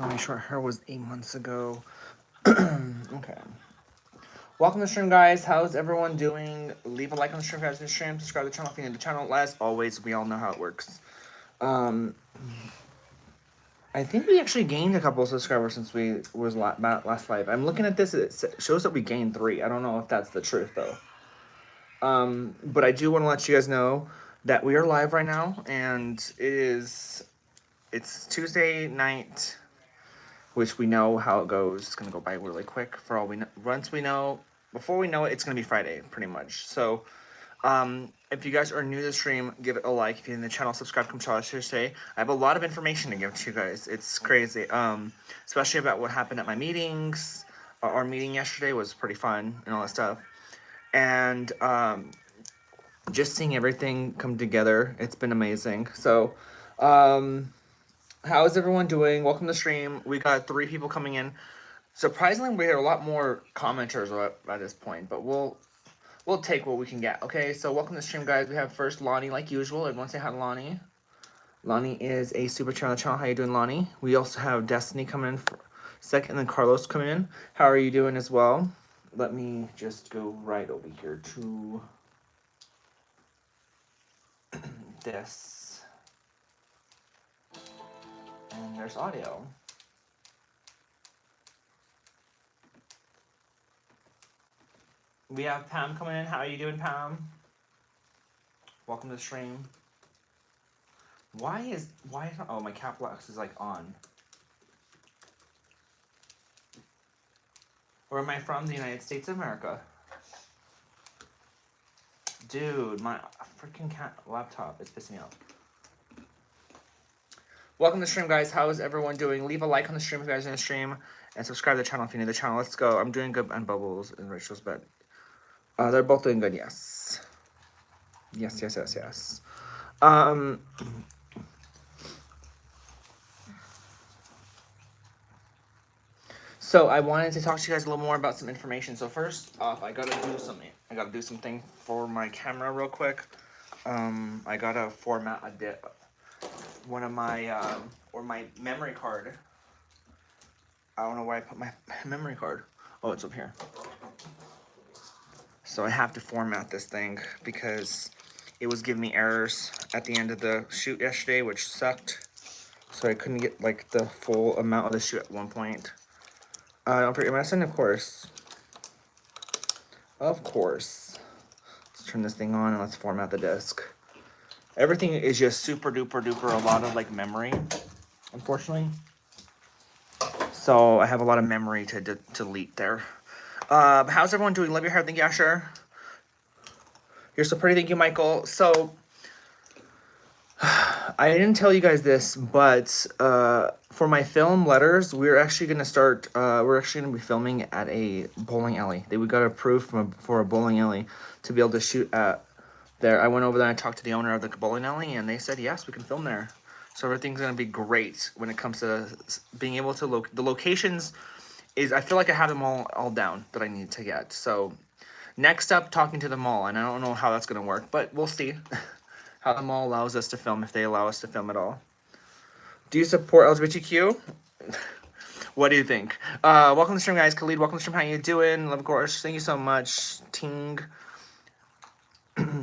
My short hair was 8 months ago. Okay. Welcome to the stream, guys. How's everyone doing? Leave a like on the stream, guys. In the stream, subscribe to the channel if you're new to the channel. As always, we all know how it works. I think we actually gained a couple of subscribers since we was last live. I'm looking at this. It shows that we gained 3. I don't know if that's the truth though. But I do want to let you guys know that we are live right now, and it's Tuesday night, which we know how it goes. It's gonna go by really quick. For all we know, before we know it, it's gonna be Friday, pretty much. So, if you guys are new to the stream, give it a like. If you're in the channel, subscribe. Come Charles Tuesday. I have a lot of information to give to you guys. It's crazy. Especially about what happened at my meetings. Our meeting yesterday was pretty fun and all that stuff. And just seeing everything come together, it's been amazing. So, how is everyone doing? Welcome to the stream. We got 3 people coming in. Surprisingly, we had a lot more commenters at this point, but we'll take what we can get. Okay, so welcome to the stream, guys. We have first Lonnie, like usual. Everyone say hi to Lonnie. Lonnie is a super chat on the channel. How you doing, Lonnie? We also have Destiny coming in for second, and then Carlos coming in. How are you doing as well? Let me just go right over here to this. And there's audio. We have Pam coming in. How are you doing, Pam? Welcome to the stream. Why oh, my cap locks is like on. Where am I from? The United States of America. Dude, my freaking laptop is pissing me off. Welcome to the stream, guys. How is everyone doing? Leave a like on the stream if you guys are in the stream, and subscribe to the channel if you're new to the channel. Let's go. I'm doing good on Bubbles and Rachel's bed. They're both doing good, yes. Yes. So I wanted to talk to you guys a little more about some information. So first off, I gotta do something for my camera real quick. I gotta format one of my or my memory card. I don't know where I put my memory card. Oh, it's up here. So I have to format this thing because it was giving me errors at the end of the shoot yesterday, which sucked. So I couldn't get like the full amount of the shoot at one point. Don't forget your medicine, of course. Of course. Let's turn this thing on and let's format the disk. Everything is just super duper duper a lot of like memory, unfortunately. So I have a lot of memory to delete there. How's everyone doing? Love your hair. Thank you, Asher. You're so pretty. Thank you, Michael. So I didn't tell you guys this, but for my film Letters, we're actually gonna start. We're actually gonna be filming at a bowling alley. We got approved for a bowling alley to be able to shoot at there. I went over there and I talked to the owner of the bowling alley, and they said yes, we can film there. So everything's gonna be great when it comes to being able to the locations. I feel like I have them all down that I need to get. So next up, talking to the mall, and I don't know how that's gonna work, but we'll see how the mall allows us to film, if they allow us to film at all. Do you support LGBTQ? What do you think? Welcome to the stream, guys. Khalid, welcome to the stream. How you doing? Love, of course. Thank you so much. Ting.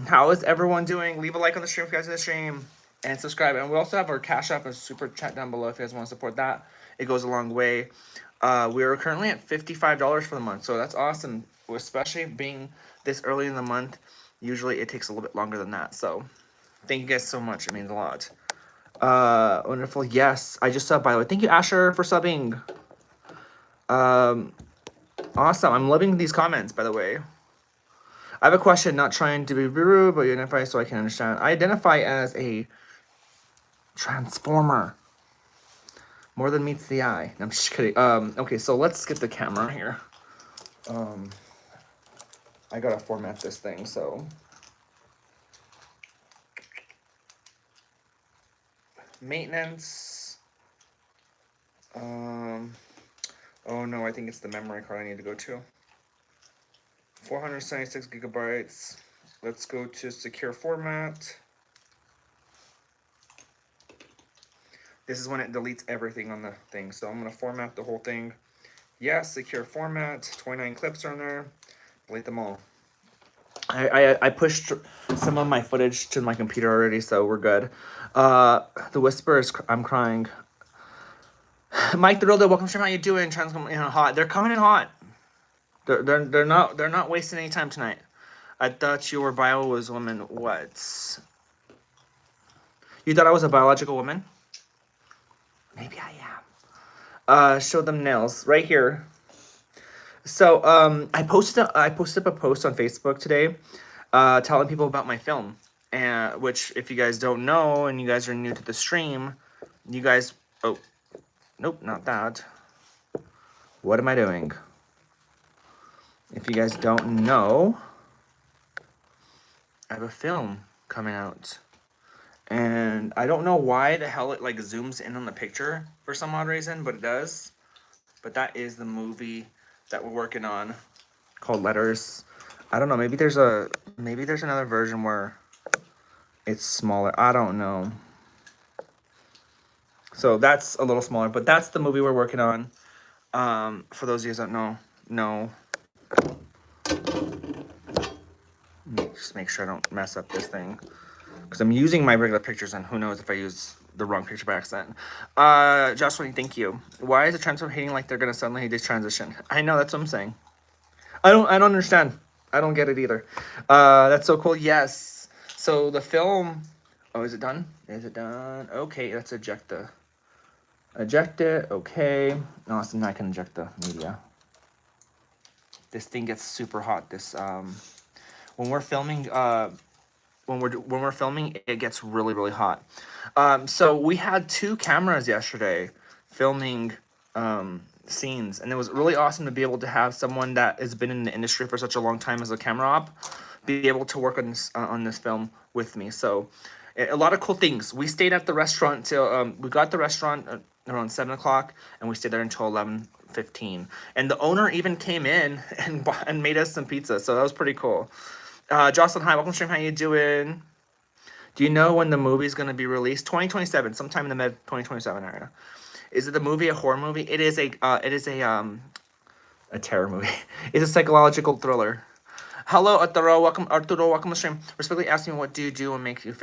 How is everyone doing? Leave a like on the stream if you guys are in the stream. And subscribe. And we also have our Cash App and Super Chat down below if you guys want to support that. It goes a long way. We are currently at $55 for the month, so that's awesome. Especially being this early in the month, usually it takes a little bit longer than that. So thank you guys so much. It means a lot. Wonderful. Yes, I just subbed, by the way. Thank you, Asher, for subbing. Awesome. I'm loving these comments, by the way. I have a question, not trying to be rude, but you identify so I can understand. I identify as a transformer. More than meets the eye. I'm just kidding. Okay, so let's get the camera here. I gotta format this thing, so. Maintenance. Oh no, I think it's the memory card I need to go to. 476 gigabytes. Let's go to secure format. This is when it deletes everything on the thing. So I'm going to format the whole thing. Yes, secure format. 29 clips are in there. Delete them all. I pushed some of my footage to my computer already, so we're good. The Whisper is I'm crying. Mike the Dildo, welcome to stream. How you doing? Trans coming in hot. They're coming in hot. They're not wasting any time tonight. I thought your bio was woman. What? You thought I was a biological woman? Maybe I am. Show them nails right here. So I posted up a post on Facebook today, telling people about my film, and which if you guys don't know and you guys are new to the stream, you guys nope, not that. What am I doing? If you guys don't know, I have a film coming out. And I don't know why the hell it like zooms in on the picture for some odd reason, but it does. But that is the movie that we're working on called Letters. I don't know, maybe there's another version where it's smaller. I don't know. So that's a little smaller, but that's the movie we're working on. For those of you that don't know. Just make sure I don't mess up this thing. Because I'm using my regular pictures, and who knows if I use the wrong picture by accident. Jocelyn, thank you. Why is the transform hating like they're gonna suddenly detransition? I know, that's what I'm saying. I don't understand. I don't get it either. That's so cool. Yes. So the film. Oh, is it done? Is it done? Okay, let's eject it. Okay. No, so now I can eject the media. This thing gets super hot. This when we're filming when we're filming, it gets really hot. So we had 2 cameras yesterday filming scenes, and it was really awesome to be able to have someone that has been in the industry for such a long time as a camera op be able to work on this film with me. So a lot of cool things. We stayed at the restaurant till we got the restaurant around 7 o'clock, and we stayed there until 11:15. And the owner even came in and made us some pizza, so that was pretty cool. Jocelyn, hi, welcome to stream. How you doing? Do you know when the movie is going to be released? 2027, sometime in the mid 2027 area. Is it the movie a horror movie? It is a terror movie. It's a psychological thriller. Hello, Arturo. Welcome to stream. Respectfully asking, what do you do and make you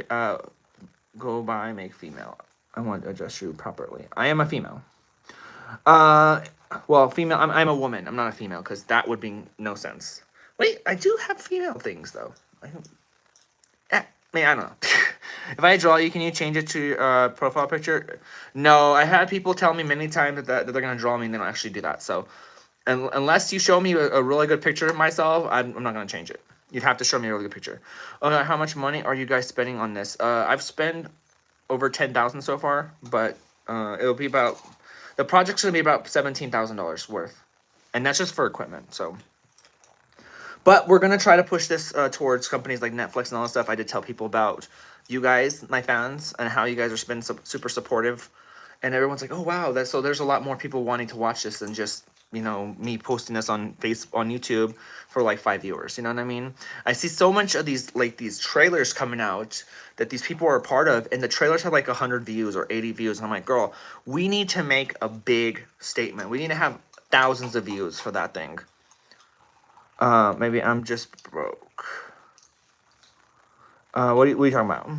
go by make female? I want to address you properly. I am a female. Well, female. I'm a woman. I'm not a female because that would be no sense. Wait, I do have female things though. I don't know. If I draw you, can you change it to profile picture? No, I had people tell me many times that they're gonna draw me and they don't actually do that. So, unless you show me a really good picture of myself, I'm not gonna change it. You'd have to show me a really good picture. Okay, how much money are you guys spending on this? I've spent over 10,000 so far, but it'll be about the project's gonna be about $17,000 worth, and that's just for equipment. So. But we're going to try to push this towards companies like Netflix and all that stuff. I did tell people about you guys, my fans, and how you guys are been super supportive. And everyone's like, oh, wow. So there's a lot more people wanting to watch this than just, me posting this on YouTube for like 5 viewers. You know what I mean? I see so much of these trailers coming out that these people are a part of. And the trailers have like 100 views or 80 views. And I'm like, girl, we need to make a big statement. We need to have thousands of views for that thing. Maybe I'm just broke. What are you talking about?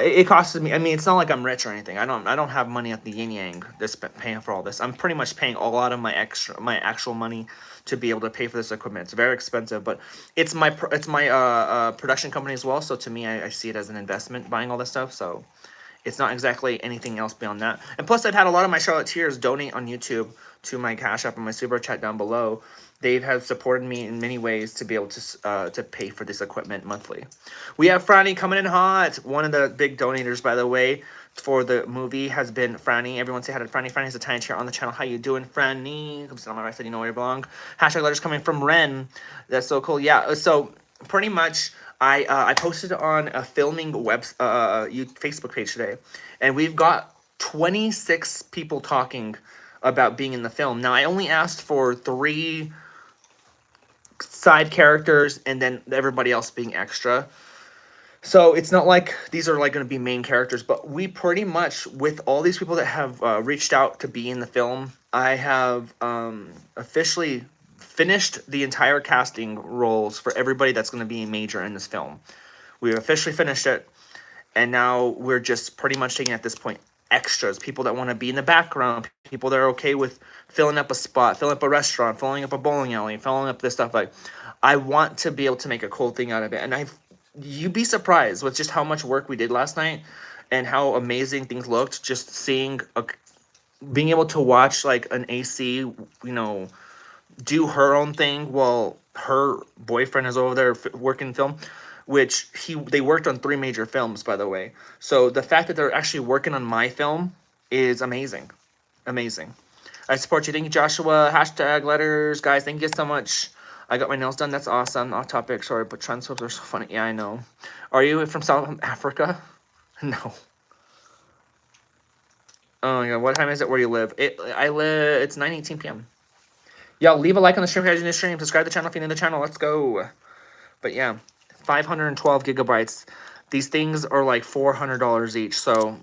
It costs me. I mean, it's not like I'm rich or anything. I don't have money at the yin yang that's paying for all this. I'm pretty much paying a lot of my actual money to be able to pay for this equipment. It's very expensive, but it's my production company as well. So to me, I see it as an investment buying all this stuff. So it's not exactly anything else beyond that. And plus, I've had a lot of my Charlotteers donate on YouTube to my Cash App and my Super Chat down below. They have supported me in many ways to be able to pay for this equipment monthly. We have Franny coming in hot. One of the big donators, by the way, for the movie has been Franny. Everyone say hi to Franny. Franny's a tiny chair on the channel. How you doing, Franny? Come sit on my right side. You know where you belong. Hashtag letters coming from Ren. That's so cool. Yeah. So pretty much, I posted on a filming Facebook page today, and we've got 26 people talking about being in the film. Now I only asked for 3 side characters and then everybody else being extra. So it's not like these are like going to be main characters, but we pretty much, with all these people that have reached out to be in the film, I have officially finished the entire casting roles for everybody that's going to be major in this film. We officially finished it, and now we're just pretty much taking at this point extras, people that want to be in the background, people that are okay with filling up a spot, filling up a restaurant, filling up a bowling alley, filling up this stuff. Like, I want to be able to make a cool thing out of it, and you'd be surprised with just how much work we did last night and how amazing things looked. Just being able to watch like an AC, do her own thing while her boyfriend is over there working film, which they worked on 3 major films, by the way. So the fact that they're actually working on my film is amazing. Amazing. I support you. Thank you, Joshua. Hashtag letters. Guys, thank you so much. I got my nails done. That's awesome. Off topic. Sorry, but transphobes are so funny. Yeah, I know. Are you from South Africa? No. Oh my god. What time is it where you live? It's 9:18 p.m. Y'all, leave a like on the stream if you're in the stream. Subscribe to the channel if you're in the channel. Let's go. But yeah, 512 gigabytes. These things are like $400 each. So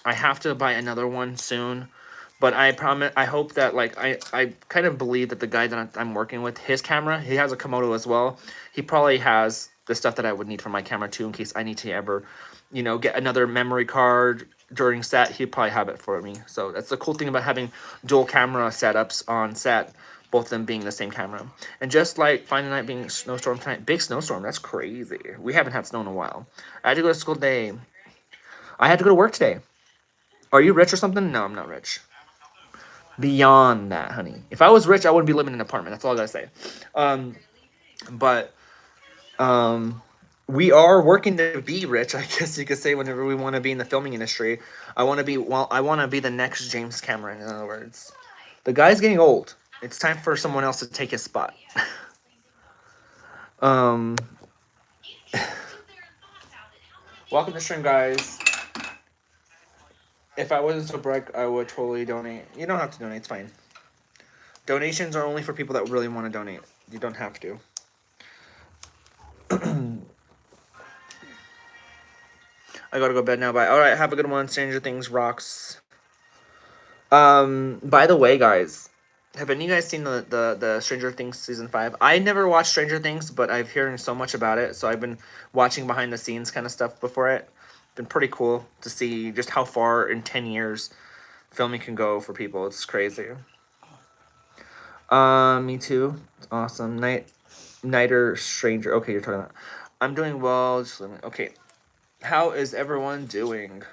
I have to buy another one soon. But I promise, I hope that, like, I kind of believe that the guy that I'm working with, his camera, he has a Komodo as well. He probably has the stuff that I would need for my camera too, in case I need to ever, get another memory card during set. He'd probably have it for me. So that's the cool thing about having dual camera setups on set, both of them being the same camera. And just like Friday night being snowstorm tonight, big snowstorm, that's crazy. We haven't had snow in a while. I had to go to school today. I had to go to work today. Are you rich or something? No, I'm not rich. Beyond that, honey. If I was rich, I wouldn't be living in an apartment. That's all I gotta say. But we are working to be rich, I guess you could say, whenever we want to be in the filming industry. I want to be the next James Cameron, in other words. The guy's getting old. It's time for someone else to take his spot. Welcome to the stream, guys. If I wasn't so broke, I would totally donate. You don't have to donate, it's fine. Donations are only for people that really want to donate. You don't have to. I gotta go to bed now. Bye. Alright, have a good one. Stranger Things rocks. By the way, guys, have any of you guys seen the Stranger Things season 5? I never watched Stranger Things, but I've heard so much about it, so I've been watching behind the scenes kind of stuff before it. Been pretty cool to see just how far in 10 years filming can go for people. It's crazy. Me too. It's awesome. Nighter Stranger. Okay, you're talking about. I'm doing well. Just living. Okay. How is everyone doing?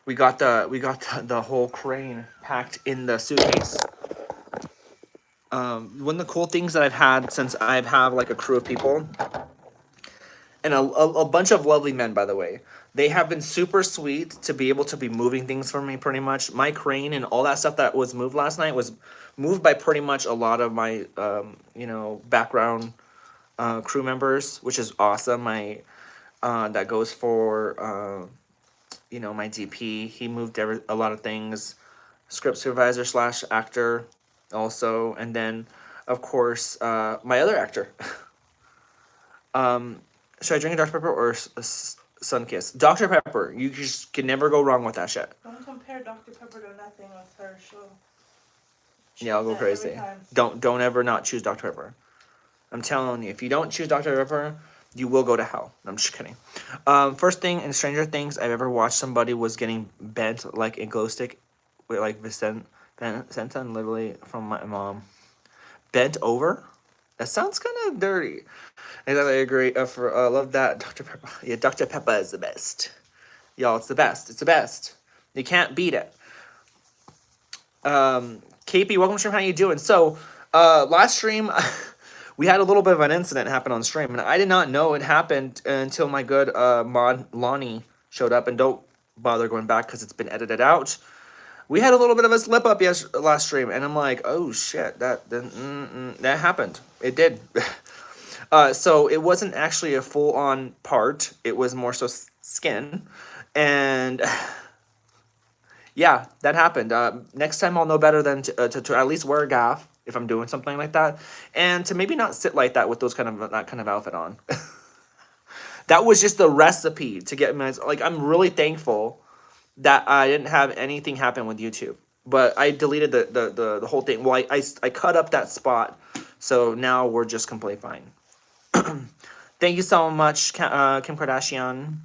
We got the whole crane packed in the suitcase. One of the cool things that I've had since I've had like a crew of people, and a bunch of lovely men, by the way. They have been super sweet to be able to be moving things for me, pretty much. My crane and all that stuff that was moved last night was moved by pretty much a lot of my, background crew members, which is awesome. My that goes for, my DP. He moved a lot of things. Script supervisor / actor also. And then, of course, my other actor. Should I drink a Dr. Pepper or Sunkiss? Dr. Pepper. You just can never go wrong with that shit. Don't compare Dr. Pepper to nothing with her. Yeah, I'll go crazy. Don't ever not choose Dr. Pepper. I'm telling you, if you don't choose Dr. Pepper, you will go to hell. I'm just kidding. First thing in Stranger Things I've ever watched somebody was getting bent like a glow stick, with like Vicenta, literally from my mom. Bent over? That sounds kind of dirty. I agree. Love that. Dr. Pepper. Yeah, Dr. Pepper is the best. Y'all, it's the best. It's the best. You can't beat it. KP, welcome to stream. How you doing? So, last stream, we had a little bit of an incident happen on stream, and I did not know it happened until my good mod Lonnie showed up. And don't bother going back because it's been edited out. We had a little bit of a slip up last stream, and I'm like, oh shit, that happened. It did. So it wasn't actually a full on part. It was more so skin, and yeah, that happened. Next time I'll know better than to at least wear a gaff if I'm doing something like that, and to maybe not sit like that with that kind of outfit on. That was just the recipe to get my, like, I'm really thankful that I didn't have anything happen with YouTube. But I deleted the whole thing. Well, I cut up that spot, so now we're just completely fine. Thank you so much, Kim Kardashian.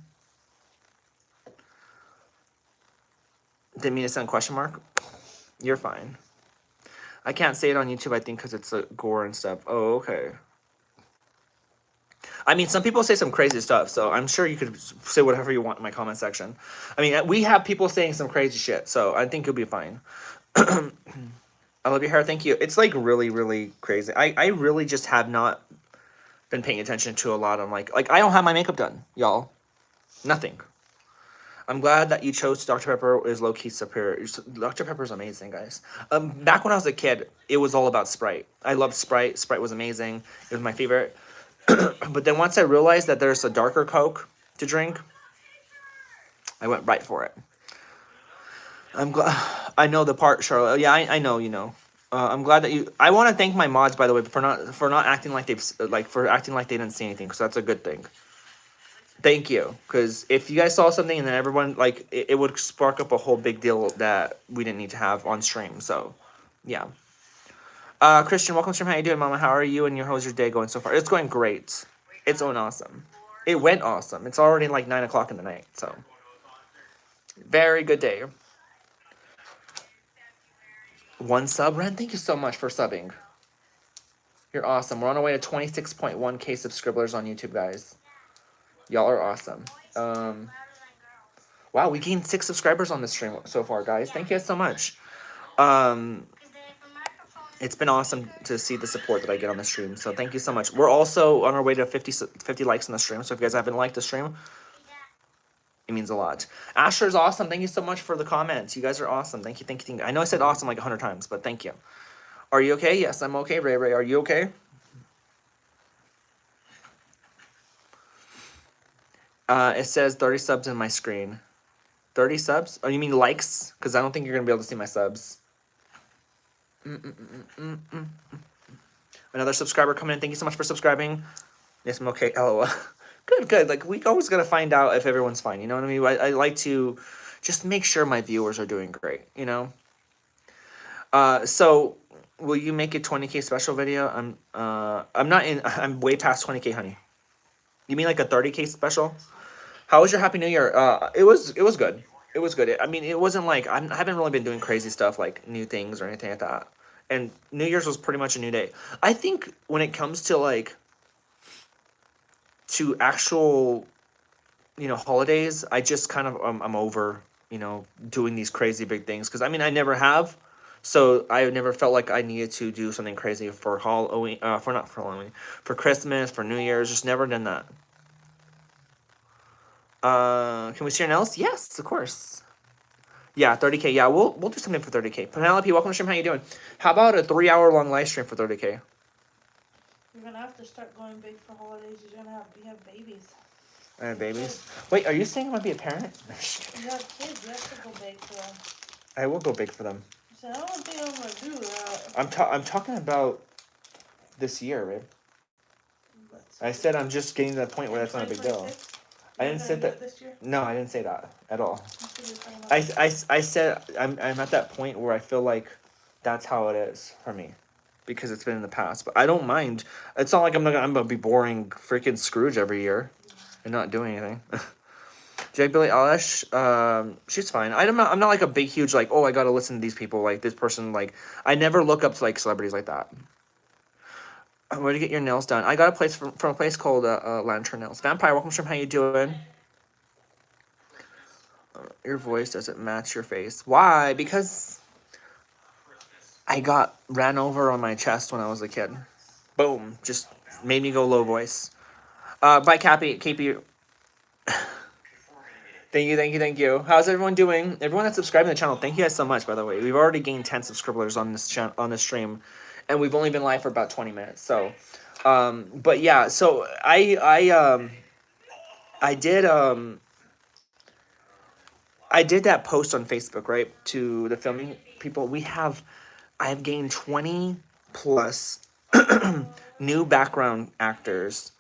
Didn't mean to send a question mark. You're fine. I can't say it on YouTube, I think, because it's gore and stuff. Oh, okay. I mean, some people say some crazy stuff, so I'm sure you could say whatever you want in my comment section. I mean, we have people saying some crazy shit, so I think you'll be fine. I love your hair. Thank you. It's like really, really crazy. I really just have not been paying attention to a lot on like I don't have my makeup done, y'all. Nothing. I'm glad that you chose Dr. Pepper is low-key superior. Dr. Pepper is amazing, guys. Back when I was a kid, it was all about Sprite. I loved Sprite. Sprite was amazing. It was my favorite. But then once I realized that there's a darker Coke to drink, I went right for it. I'm glad. I know the part, Charlotte. Yeah, I know. You know. I'm glad that you. I want to thank my mods, by the way, for not acting like for acting like they didn't see anything, because that's a good thing. Thank you, because if you guys saw something and then everyone it would spark up a whole big deal that we didn't need to have on stream. So, yeah. Christian, welcome to stream. How you doing, Mama? How are you? And how's your day going so far? It's going great. It's going awesome. It went awesome. It's already like 9 o'clock in the night. So, very good day. 1 sub, Ren. Thank you so much for subbing. You're awesome. We're on our way to 26.1k subscribers on YouTube, guys. Y'all are awesome. Wow, we gained 6 subscribers on this stream so far, guys. Thank you guys so much. It's been awesome to see the support that I get on the stream. So thank you so much. We're also on our way to 50 likes on the stream. So if you guys haven't liked the stream, it means a lot. Asher's awesome. Thank you so much for the comments. You guys are awesome. Thank you, thank you, thank you. I know I said awesome like 100 times, but thank you. Are you okay? Yes, I'm okay. Ray Ray, are you okay? It says 30 subs in my screen. 30 subs? Oh, you mean likes? Because I don't think you're going to be able to see my subs. Another subscriber coming in. Thank you so much for subscribing. Yes, I'm okay. LOL. Good. Like, we always got to find out if everyone's fine. You know what I mean? I like to just make sure my viewers are doing great, you know? So, will you make a 20k special video? I'm way past 20k, honey. You mean like a 30k special? How was your Happy New Year? It was good. It was good. I mean, it wasn't like I haven't really been doing crazy stuff like new things or anything like that. And New Year's was pretty much a new day. I think when it comes to like to actual, holidays, I just kind of I'm over, doing these crazy big things, because I mean I never have, so I never felt like I needed to do something crazy for Halloween, for Christmas, for New Year's. Just never done that. Can we see your nails? Yes, of course. Yeah, 30k. Yeah, we'll do something for 30k. Penelope, welcome to stream. How you doing? How about a 3-hour-long live stream for 30k? You're gonna have to start going big for holidays. You're gonna have babies. I have babies. Wait, are you saying I'm gonna be a parent? You have kids. You have to go big for them. I will go big for them. So I don't think I'm gonna do that. I'm talking about this year, babe. I said I'm just getting to that point where that's not a big deal. I didn't say that. This year? No, I didn't say that at all. I said I'm at that point where I feel like that's how it is for me, because it's been in the past. But I don't mind. It's not like I'm gonna be boring freaking Scrooge every year and not doing anything. J. Billie Eilish, she's fine. I'm not like a big huge like, oh, I gotta listen to these people, like this person. Like, I never look up to like celebrities like that. Where to get your nails done? I got a place from a place called Lantern Nails. Vampire, welcome stream. How you doing? Your voice doesn't match your face. Why? Because I got ran over on my chest when I was a kid. Boom. Just made me go low voice. Bye, KP. Thank you. How's everyone doing? Everyone that's subscribing to the channel, thank you guys so much, by the way. We've already gained 10 subscribers on this stream, and we've only been live for about 20 minutes. So, but yeah, so I did that post on Facebook, right, to the filming people. I have gained 20 plus new background actors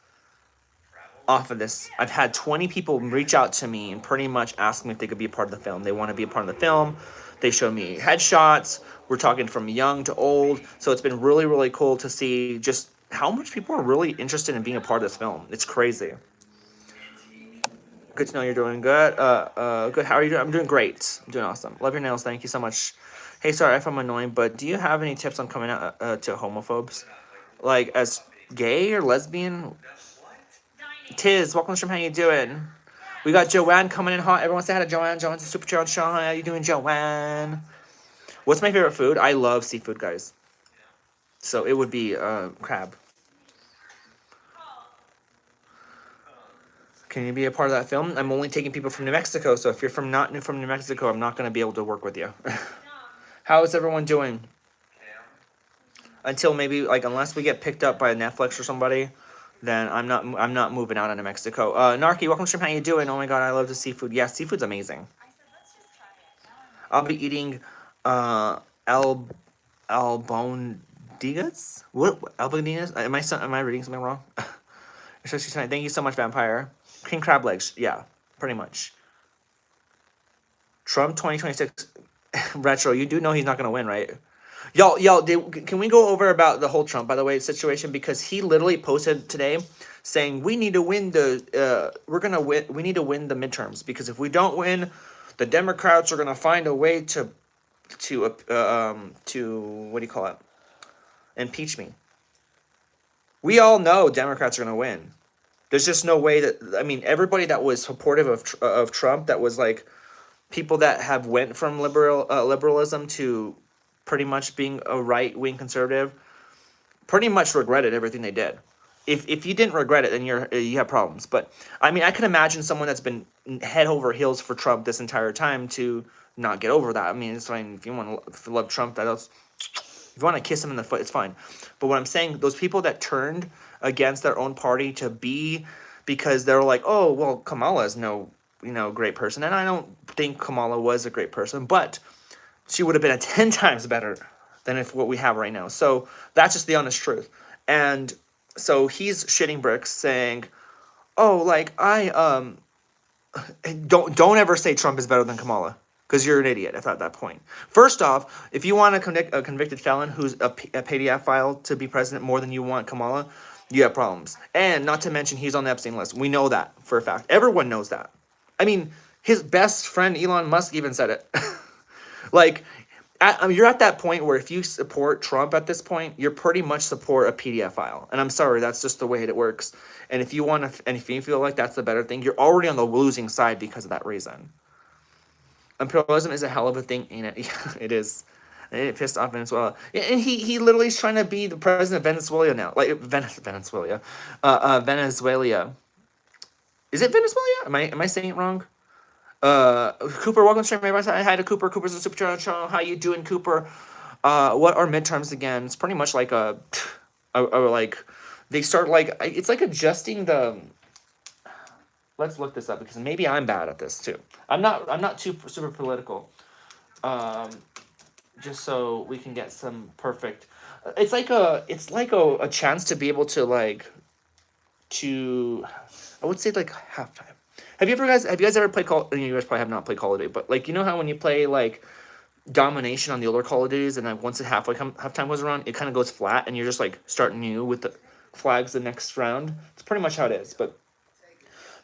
off of this. I've had 20 people reach out to me and pretty much ask me if they could be a part of the film. They want to be a part of the film. They show me headshots. We're talking from young to old. So it's been really, really cool to see just how much people are really interested in being a part of this film. It's crazy. Good to know you're doing good. Good. How are you doing? I'm doing great. I'm doing awesome. Love your nails. Thank you so much. Hey, sorry if I'm annoying, but do you have any tips on coming out to homophobes? Like as gay or lesbian? Tiz, welcome to the stream. How you doing? We got Joanne coming in hot. Everyone say hi to Joanne. Joanne's a super chat on Sean. How you doing, Joanne? What's my favorite food? I love seafood, guys. So it would be crab. Can you be a part of that film? I'm only taking people from New Mexico, so if you're from New Mexico, I'm not going to be able to work with you. How is everyone doing? Until maybe unless we get picked up by Netflix or somebody, then I'm not moving out of New Mexico. Narky, welcome to stream. How you doing? Oh my god, I love the seafood. Yeah, seafood's amazing. I'll be eating albondigas. What albondigas? Am I reading something wrong? Thank you so much, Vampire. King crab legs. Yeah, pretty much. Trump 2026 retro. You do know he's not gonna win, right? Y'all, can we go over about the whole Trump, by the way, situation? Because he literally posted today saying we need to win we need to win the midterms, because if we don't win, the Democrats are gonna find a way to what do you call it? Impeach me. We all know Democrats are gonna win. There's just no way that, I mean, everybody that was supportive of Trump, that was like people that have went from liberalism to pretty much being a right-wing conservative, pretty much regretted everything they did. If you didn't regret it, then you have problems. But I mean, I can imagine someone that's been head over heels for Trump this entire time to not get over that. I mean, it's fine if you want to love Trump. If you want to kiss him in the foot, it's fine. But what I'm saying, those people that turned against their own party because they're like, oh well, Kamala is no great person, and I don't think Kamala was a great person, but she would have been 10 times better than what we have right now. So that's just the honest truth. And so he's shitting bricks, saying, "Oh, don't ever say Trump is better than Kamala, because you're an idiot at that point." First off, if you want a convicted felon who's a pedophile to be president more than you want Kamala, you have problems. And not to mention, he's on the Epstein list. We know that for a fact. Everyone knows that. I mean, his best friend Elon Musk even said it. You're at that point where if you support Trump at this point, you're pretty much support a pedophile. And I'm sorry, that's just the way it works. And if you feel like that's the better thing, you're already on the losing side because of that reason. Imperialism is a hell of a thing, ain't it? Yeah, it is. And it pissed off Venezuela. And he literally is trying to be the president of Venezuela now. Venezuela. Venezuela. Is it Venezuela? Am I saying it wrong? Cooper, welcome to stream. Hi to Cooper. Cooper's a super channel. How you doing, Cooper? What are midterms again? It's pretty much like they start it's like adjusting the. Let's look this up, because maybe I'm bad at this too. I'm not too super political. Just so we can get some perfect. It's like a chance to be able to I would say halftime. Have you guys ever played Call? You guys probably have not played Call of Duty, but you know how when you play Domination on the older Call of Duties, and then once the halftime goes around, it kind of goes flat, and you're just starting new with the flags the next round. It's pretty much how it is. But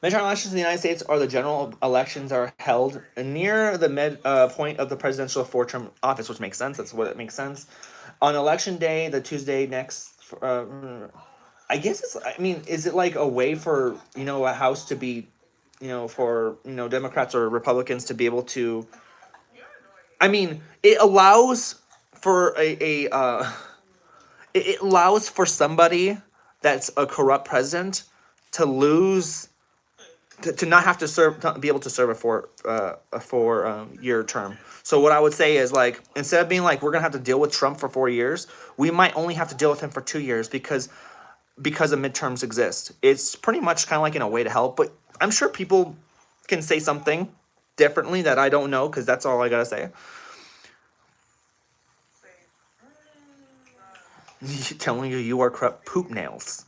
midterm elections in the United States, or the general elections, are held near the point of the presidential four-term office, which makes sense. That's what it makes sense. On election day, the Tuesday next. I guess it's. I mean, is it a way for a house to be, for Democrats or Republicans to be able to. I mean, it allows for it allows for somebody that's a corrupt president to lose. To not have to serve, to be able to serve a 4-year term. So what I would say is instead of being we're gonna have to deal with Trump for 4 years, we might only have to deal with him for 2 years because of midterms exist. It's pretty much kind of in a way to help, but I'm sure people can say something differently that I don't know, because that's all I gotta say. Telling you are corrupt poop nails.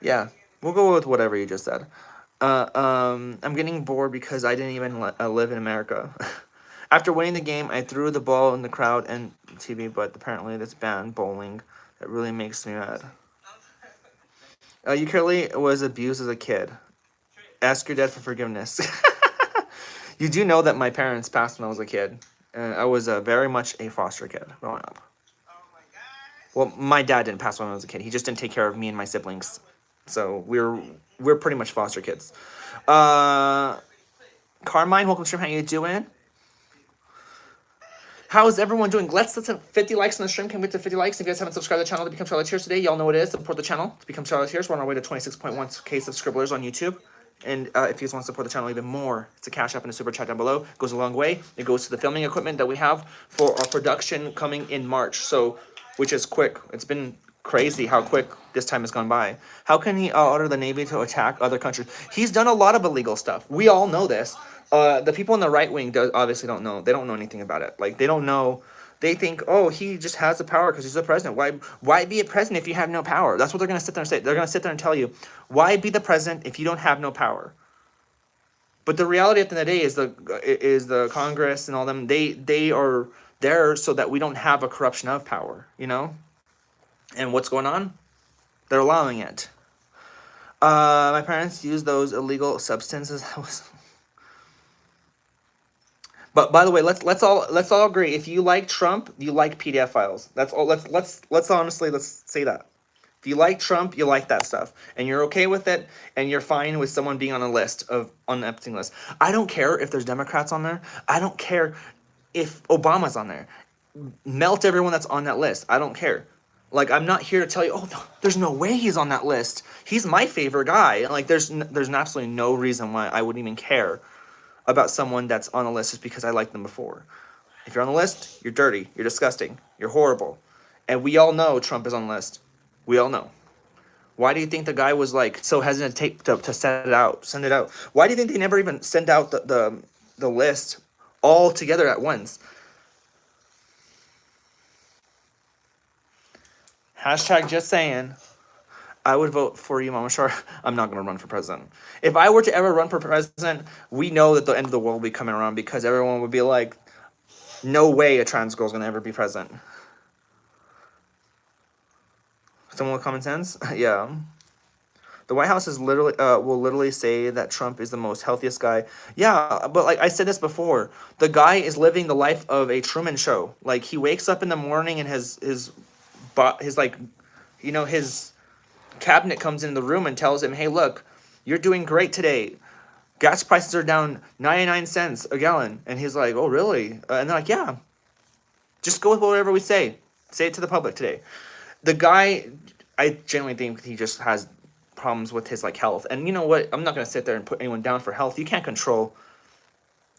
Yeah. We'll go with whatever you just said. I'm getting bored because I didn't even live in America. After winning the game, I threw the ball in the crowd and TV, but apparently that's banned bowling. That really makes me mad. Ukulele was abused as a kid. Ask your dad for forgiveness. You do know that my parents passed when I was a kid. I was very much a foster kid growing up. Well, my dad didn't pass when I was a kid. He just didn't take care of me and my siblings. So we're pretty much foster kids. Carmine, welcome to stream. How you doing? How is everyone doing? Let's hit 50 likes on the stream. Can we get to 50 likes? If you guys haven't subscribed to the channel to become Charlotteers today, y'all know what it is. Support the channel to become Charlotteers. We're on our way to 26.1k subscribers on YouTube. And if you guys want to support the channel even more, it's a cash app and a super chat down below. It goes a long way. It goes to the filming equipment that we have for our production coming in March. So, which is quick. It's been crazy how quick this time has gone by. How can he order the Navy to attack other countries? He's done a lot of illegal stuff. We all know this. The people in the right wing obviously don't know. They don't know anything about it. Like, they don't know. They think, oh, he just has the power because he's the president. Why be a president if you have no power? That's what they're going to sit there and say. They're going to sit there and tell you, why be the president if you don't have no power? But the reality at the end of the day is the Congress and all them, they are there so that we don't have a corruption of power, you know? And what's going on? They're allowing it. My parents used those illegal substances. But by the way, let's all agree. If you like Trump, you like PDF files. That's all. Let's honestly say that. If you like Trump, you like that stuff, and you're okay with it, and you're fine with someone being on a list on the Epstein list. I don't care if there's Democrats on there. I don't care if Obama's on there. Melt everyone that's on that list. I don't care. Like, I'm not here to tell you, oh, no, there's no way he's on that list. He's my favorite guy. Like, there's absolutely no reason why I wouldn't even care about someone that's on a list just because I liked them before. If you're on the list, you're dirty, you're disgusting, you're horrible. And we all know Trump is on the list. We all know. Why do you think the guy was like so hesitant to send it out? Why do you think they never even send out the list all together at once? Hashtag just saying. I would vote for you, Mama Shar. I'm not going to run for president. If I were to ever run for president, we know that the end of the world will be coming around because everyone would be like, no way a trans girl is going to ever be president. Someone with common sense? Yeah. The White House is literally will literally say that Trump is the most healthiest guy. Yeah, but like I said this before, the guy is living the life of a Truman Show. Like, he wakes up in the morning and his like, you know, his cabinet comes in the room and tells him, hey, look, you're doing great today. Gas prices are down 99 cents a gallon. And he's like, oh, really? And they're like, yeah. Just go with whatever we say. Say it to the public today. The guy, I genuinely think he just has problems with his, like, health. And you know what? I'm not going to sit there and put anyone down for health. You can't control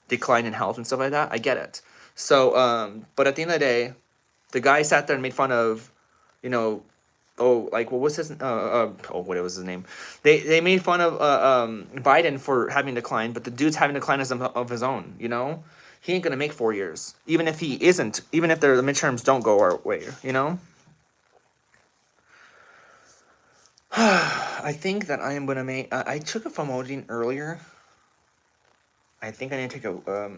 decline in health and stuff like that. I get it. So, but at the end of the day, the guy sat there and made fun of, you know, what was his what was his name? They made fun of Biden for having decline, but the dude's having decline of his own, you know? He ain't gonna make 4 years. Even if he isn't, even if the midterms don't go our way, you know? I think that I am gonna make I took a famotidine earlier. I think I need to take a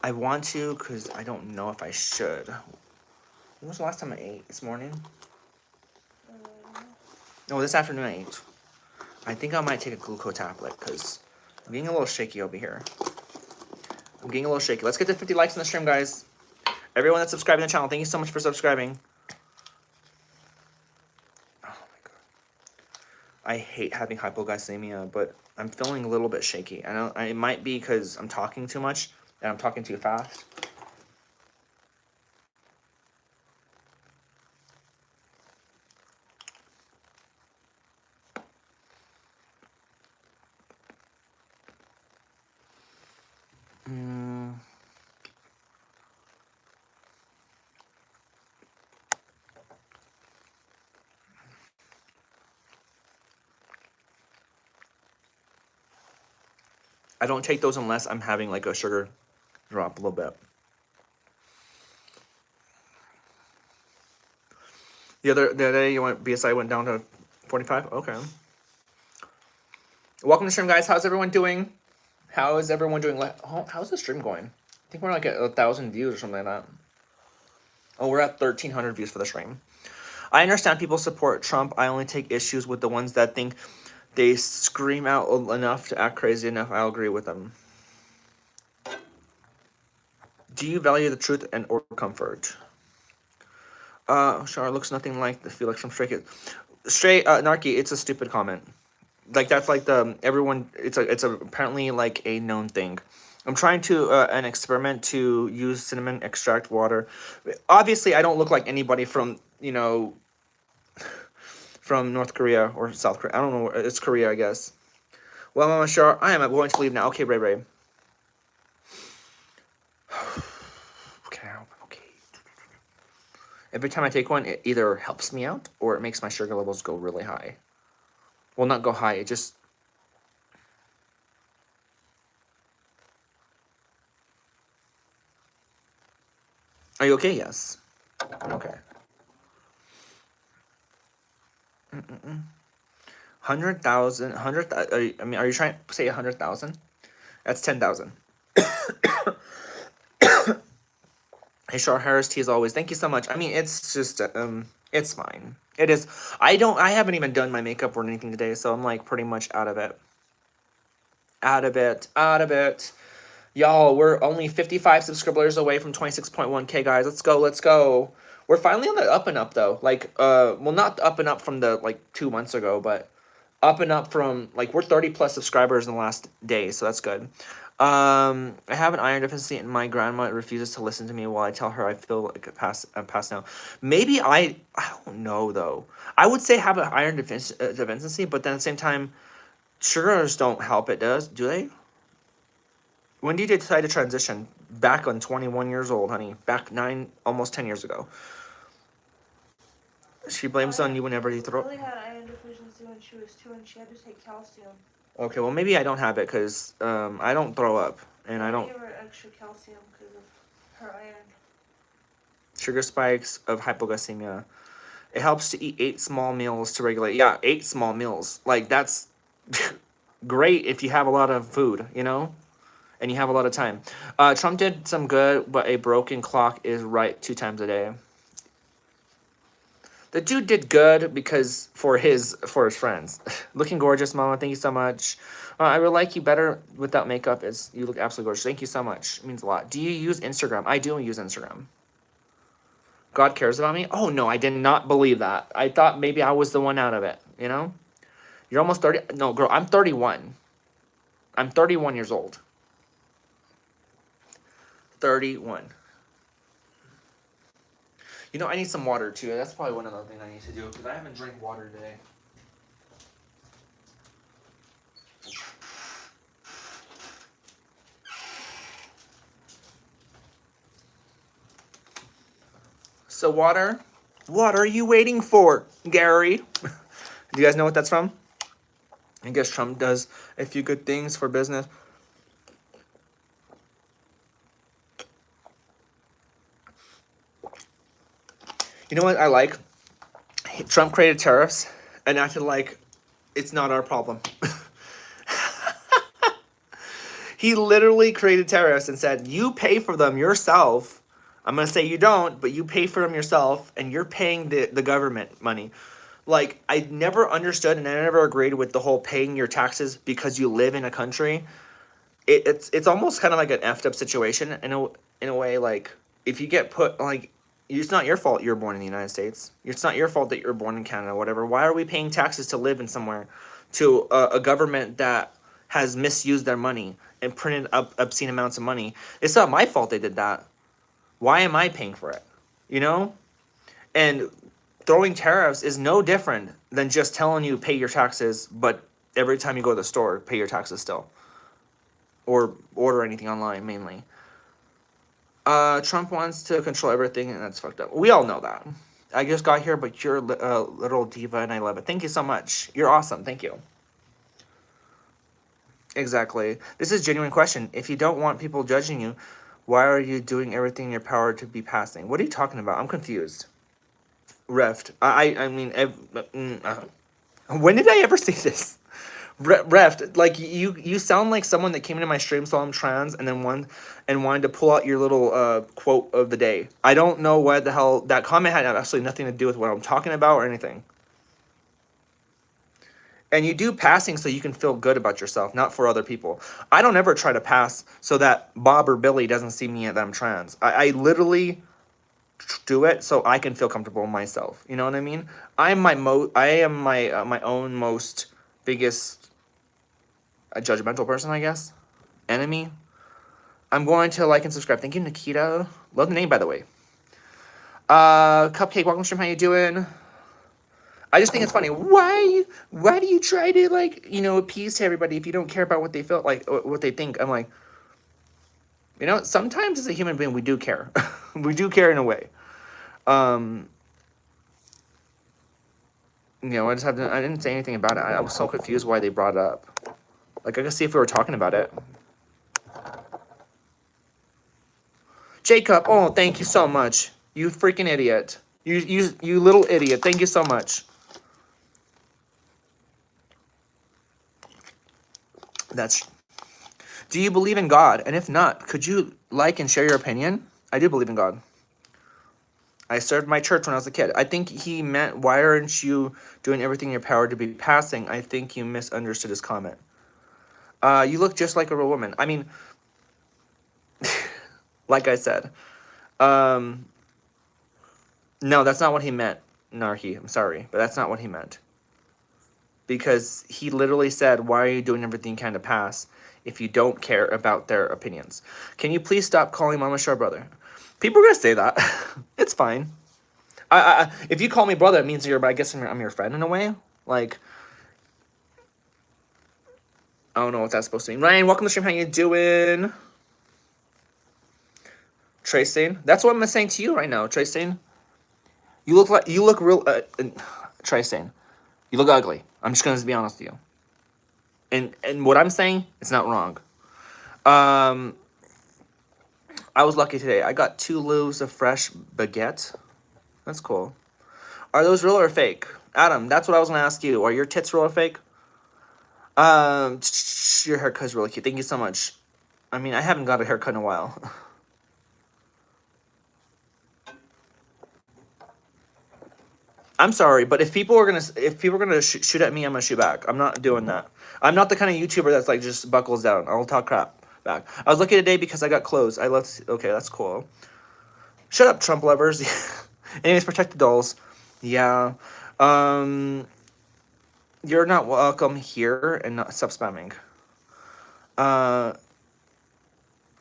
I want to because I don't know if I should. When was the last time I ate? This morning? No, this afternoon I ate. I think I might take a glucose tablet because I'm getting a little shaky over here. I'm getting a little shaky. Let's get to 50 likes on the stream, guys. Everyone that's subscribing to the channel, thank you so much for subscribing. Oh my god. I hate having hypoglycemia, but I'm feeling a little bit shaky. I know it might be because I'm talking too much and I'm talking too fast. I don't take those unless I'm having like a sugar drop a little bit. The other day, BSI went down to 45. Okay. Welcome to the stream, guys. How's everyone doing? How is everyone doing? How's the stream going? I think we're like at 1,000 views or something like that. Oh, we're at 1,300 views for the stream. I understand people support Trump. I only take issues with the ones that think they scream out enough to act crazy enough. I'll agree with them. Do you value the truth and or comfort? Char looks nothing like the Felix from Stray Kids. Narky, it's a stupid comment. Like that's like the everyone. It's apparently like a known thing. I'm trying to an experiment to use cinnamon extract water. Obviously, I don't look like anybody from from North Korea or South Korea. I don't know. It's Korea, I guess. Well, Mama Char, I am going to leave now. Okay, Ray Ray. Okay. Every time I take one, it either helps me out or it makes my sugar levels go really high. Well, not go high. It just... Are you okay? Yes. Okay. 100,000. I mean, are you trying to say 100,000? That's 10,000. Hey, Char Harris T as always. Thank you so much. I mean, it's just it's fine. It is. I haven't even done my makeup or anything today, so I'm like pretty much out of it. Out of it. Y'all, we're only 55 subscribers away from 26.1K, guys. Let's go. We're finally on the up and up, though. Like, well, not up and up from the, like, 2 months ago, but up and up from, like, we're 30 plus subscribers in the last day, so that's good. I have an iron deficiency, and my grandma refuses to listen to me while I tell her I feel like I'm past now. Maybe I don't know, though. I would say have an iron deficiency, but then at the same time, sugars don't help it, do they? When did you decide to transition? Back on 21 years old, honey. Back almost 10 years ago. She blames on you whenever you throw... She really had iron deficiency when she was 2 and she had to take calcium. Okay, well, maybe I don't have it because I don't throw up. And I don't... Give her extra calcium because of her iron. Sugar spikes of hypoglycemia. It helps to eat 8 small meals to regulate. Yeah, 8 small meals. Like, that's great if you have a lot of food, you know? And you have a lot of time. Trump did some good, but a broken clock is right 2 times a day. The dude did good because for his friends. Looking gorgeous, Mama. Thank you so much. I would like you better without makeup. You look absolutely gorgeous. Thank you so much. It means a lot. Do you use Instagram? I do use Instagram. God cares about me? Oh, no, I did not believe that. I thought maybe I was the one out of it, you know? You're almost 30. No, girl, I'm 31. I'm 31 years old. 31. You know, I need some water, too. That's probably one other thing I need to do, because I haven't drank water today. So, water? What are you waiting for, Gary? Do you guys know what that's from? I guess Trump does a few good things for business. You know what I like? Trump created tariffs and acted like it's not our problem. He literally created tariffs and said, you pay for them yourself. I'm going to say you don't, but you pay for them yourself, and you're paying the government money. Like, I never understood and I never agreed with the whole paying your taxes because you live in a country. It's almost kind of like an effed up situation in a way. Like, if you get put, like, it's not your fault you're born in the United States. It's not your fault that you're born in Canada, whatever. Why are we paying taxes to live in somewhere to a government that has misused their money and printed up obscene amounts of money? It's not my fault they did that. Why am I paying for it? You know? And throwing tariffs is no different than just telling you pay your taxes, but every time you go to the store, pay your taxes still. Or order anything online, mainly. Trump wants to control everything, and that's fucked up. We all know that. I just got here, but you're a little diva, and I love it. Thank you so much. You're awesome. Thank you. Exactly. This is a genuine question. If you don't want people judging you, why are you doing everything in your power to be passing? What are you talking about? I'm confused. Reft. I mean, when did I ever see this? Ref, like you sound like someone that came into my stream, saw I'm trans, and then wanted to pull out your little quote of the day. I don't know what the hell that comment had absolutely nothing to do with what I'm talking about or anything. And you do passing so you can feel good about yourself, not for other people. I don't ever try to pass so that Bob or Billy doesn't see me that I'm trans. I literally do it so I can feel comfortable in myself. You know what I mean? I am my own most biggest judgmental person, I guess. Enemy. I'm going to like and subscribe. Thank you, Nikita. Love the name, by the way. Cupcake, welcome stream. How you doing? I just think it's funny. Why do you try to, like, you know, appease to everybody if you don't care about what they feel like, what they think? I'm like, you know, sometimes as a human being we do care. We do care in a way. You know, I didn't say anything about it. I was so confused why they brought it up. Like, I could see if we were talking about it. Jacob, oh, thank you so much. You freaking idiot. You little idiot. Thank you so much. Do you believe in God? And if not, could you like and share your opinion? I do believe in God. I served my church when I was a kid. I think he meant, why aren't you doing everything in your power to be passing? I think you misunderstood his comment. You look just like a real woman. I mean, like I said. No, that's not what he meant, Narhi. I'm sorry, but that's not what he meant. Because he literally said, why are you doing everything you can to pass if you don't care about their opinions? Can you please stop calling Mama Shar brother? People are going to say that. It's fine. If you call me brother, it means I guess I'm your friend in a way. Like, I don't know what that's supposed to mean. Ryan, welcome to the stream. How you doing? Tracing. That's what I'm saying to you right now, Tracing. You look real, Tracing. You look ugly. I'm just going to be honest with you. And what I'm saying, it's not wrong. I was lucky today. I got 2 loaves of fresh baguette. That's cool. Are those real or fake? Adam, that's what I was going to ask you. Are your tits real or fake? Your haircut's really cute. Thank you so much. I mean, I haven't got a haircut in a while. I'm sorry, but if people are gonna shoot at me, I'm gonna shoot back. I'm not doing that. I'm not the kind of YouTuber that's like just buckles down. I'll talk crap back. I was lucky today because I got clothes. I left. Okay, that's cool. Shut up, Trump lovers. Anyways, protect the dolls. Yeah. You're not welcome here, and not stop spamming.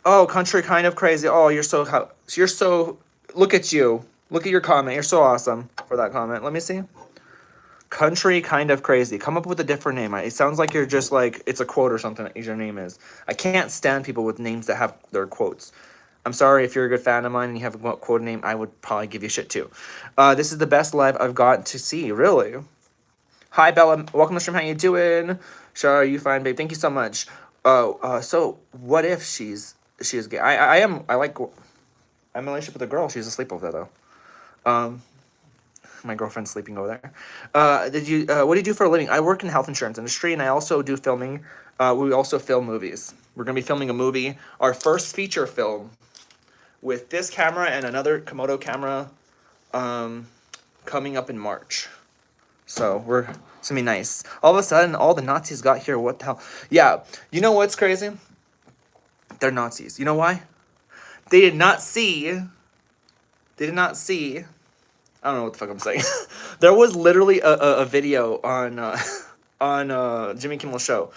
Oh, country kind of crazy. Oh, you're so. Look at you. Look at your comment. You're so awesome for that comment. Let me see. Country kind of crazy. Come up with a different name. It sounds like you're just like, it's a quote or something that your name is. I can't stand people with names that have their quotes. I'm sorry if you're a good fan of mine and you have a quote name, I would probably give you shit too. This is the best live I've got to see, really. Hi, Bella. Welcome to the stream. How you doing? Shar, are you fine, babe? Thank you so much. So what if she is gay? I'm in a relationship with a girl. She's asleep over there, though. My girlfriend's sleeping over there. What do you do for a living? I work in the health insurance industry, and I also do filming. We also film movies. We're going to be filming a movie, our first feature film, with this camera and another Komodo camera, coming up in March. So it's going to be nice. All of a sudden, all the Nazis got here. What the hell? Yeah, you know what's crazy? They're Nazis. You know why? They did not see... I don't know what the fuck I'm saying. There was literally a video on Jimmy Kimmel's show.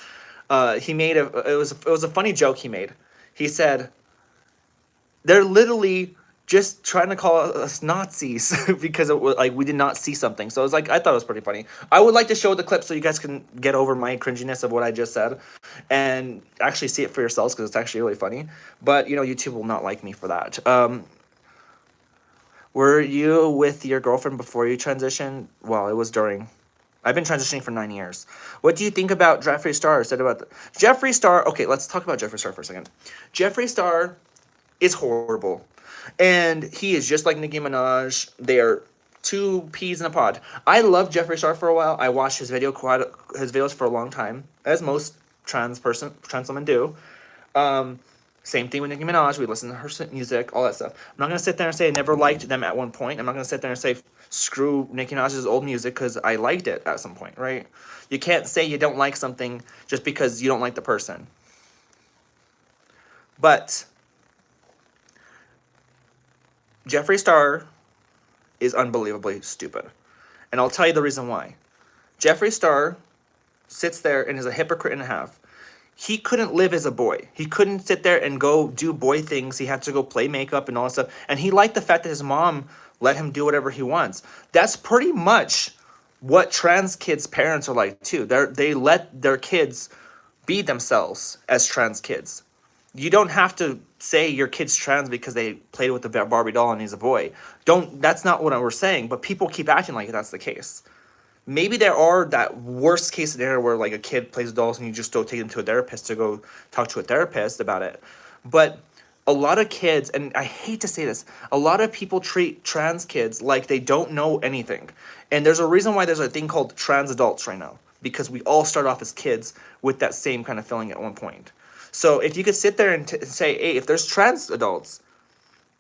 He made it was a funny joke he made. He said, they're literally just trying to call us Nazis because it was, like, we did not see something. So I was like, I thought it was pretty funny. I would like to show the clip so you guys can get over my cringiness of what I just said and actually see it for yourselves because it's actually really funny. But, you know, YouTube will not like me for that. Were you with your girlfriend before you transitioned? Well, it was during. I've been transitioning for 9 years. What do you think about Jeffree Star? Jeffree Star. Okay, let's talk about Jeffree Star for a second. Jeffree Star is horrible. And he is just like Nicki Minaj. They are two peas in a pod. I loved Jeffree Star for a while. I watched his videos for a long time, as most trans women do. Same thing with Nicki Minaj. We listen to her music, all that stuff. I'm not gonna sit there and say I never liked them at one point. I'm not gonna sit there and say screw Nicki Minaj's old music because I liked it at some point, right? You can't say you don't like something just because you don't like the person. But Jeffree Star is unbelievably stupid. And I'll tell you the reason why. Jeffree Star sits there and is a hypocrite and a half. He couldn't live as a boy. He couldn't sit there and go do boy things. He had to go play makeup and all that stuff. And he liked the fact that his mom let him do whatever he wants. That's pretty much what trans kids' parents are like too. They let their kids be themselves as trans kids. You don't have to say your kid's trans because they played with the Barbie doll and he's a boy. That's not what we're saying, but people keep acting like that's the case. Maybe there are that worst case scenario where like a kid plays dolls and you just don't take them to a therapist to go talk to a therapist about it. But a lot of kids, and I hate to say this, a lot of people treat trans kids like they don't know anything. And there's a reason why there's a thing called trans adults right now, because we all start off as kids with that same kind of feeling at one point. So if you could sit there and say, hey, if there's trans adults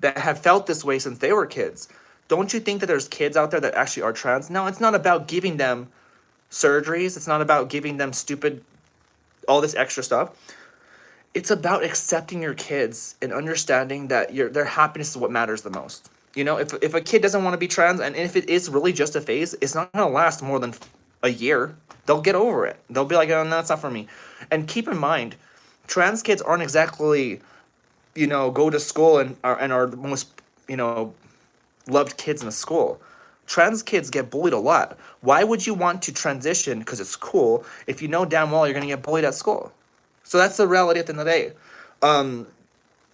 that have felt this way since they were kids, don't you think that there's kids out there that actually are trans? No, it's not about giving them surgeries. It's not about giving them all this extra stuff. It's about accepting your kids and understanding that their happiness is what matters the most. You know, if a kid doesn't want to be trans, and if it is really just a phase, it's not going to last more than a year. They'll get over it. They'll be like, oh, no, that's not for me. And keep in mind, trans kids aren't exactly, go to school and are the most, loved kids in the school. Trans kids get bullied a lot. Why would you want to transition because it's cool if you know damn well you're going to get bullied at school? So that's the reality at the end of the day.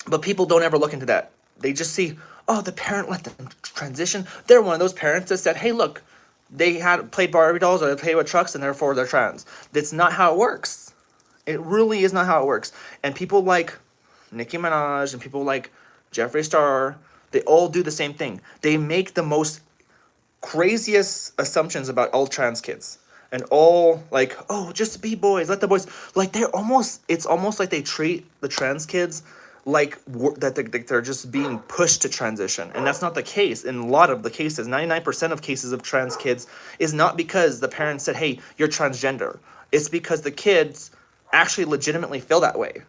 But people don't ever look into that. They just see, oh, the parent let them transition. They're one of those parents that said, hey, look, they had played Barbie dolls or they played with trucks and therefore they're trans. That's not how it works. It really is not how it works. And people like Nicki Minaj and people like Jeffree Star, they all do the same thing. They make the most craziest assumptions about all trans kids. And all like, oh, just be boys, let the boys. Like it's almost like they treat the trans kids like they're just being pushed to transition. And that's not the case in a lot of the cases. 99% of cases of trans kids is not because the parents said, hey, you're transgender. It's because the kids actually legitimately feel that way.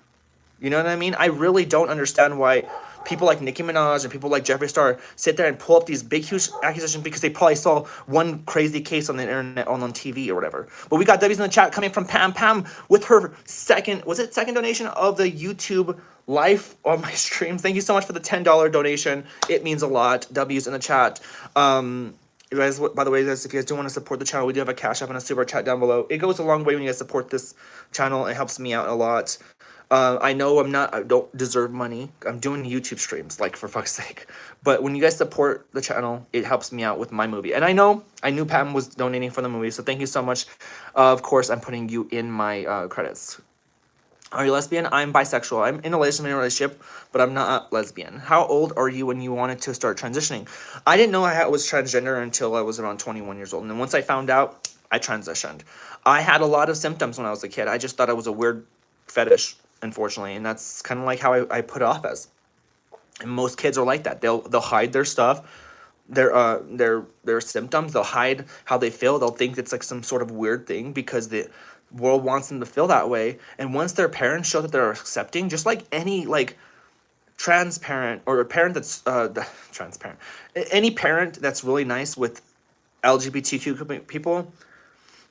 You know what I mean? I really don't understand why people like Nicki Minaj and people like Jeffree Star sit there and pull up these big, huge accusations because they probably saw one crazy case on the internet on TV or whatever. But we got W's in the chat coming from Pam with her second donation of the YouTube life on my stream. Thank you so much for the $10 donation. It means a lot. W's in the chat. You guys, by the way, guys, if you guys do want to support the channel, we do have a Cash App and a Super Chat down below. It goes a long way when you guys support this channel. It helps me out a lot. I know I don't deserve money. I'm doing YouTube streams, like, for fuck's sake. But when you guys support the channel, it helps me out with my movie. And I knew Pam was donating for the movie, so thank you so much. Of course, I'm putting you in my credits. Are you lesbian? I'm bisexual. I'm in a lesbian relationship, but I'm not lesbian. How old are you when you wanted to start transitioning? I didn't know I was transgender until I was around 21 years old. And then once I found out, I transitioned. I had a lot of symptoms when I was a kid. I just thought it was a weird fetish, unfortunately. And that's kind of like how I put it off as. And most kids are like that. They'll hide their stuff, their symptoms. They'll hide how they feel. They'll think it's like some sort of weird thing because the world wants them to feel that way. And once their parents show that they're accepting, just like any like trans parent or a parent that's transparent, any parent that's really nice with LGBTQ people,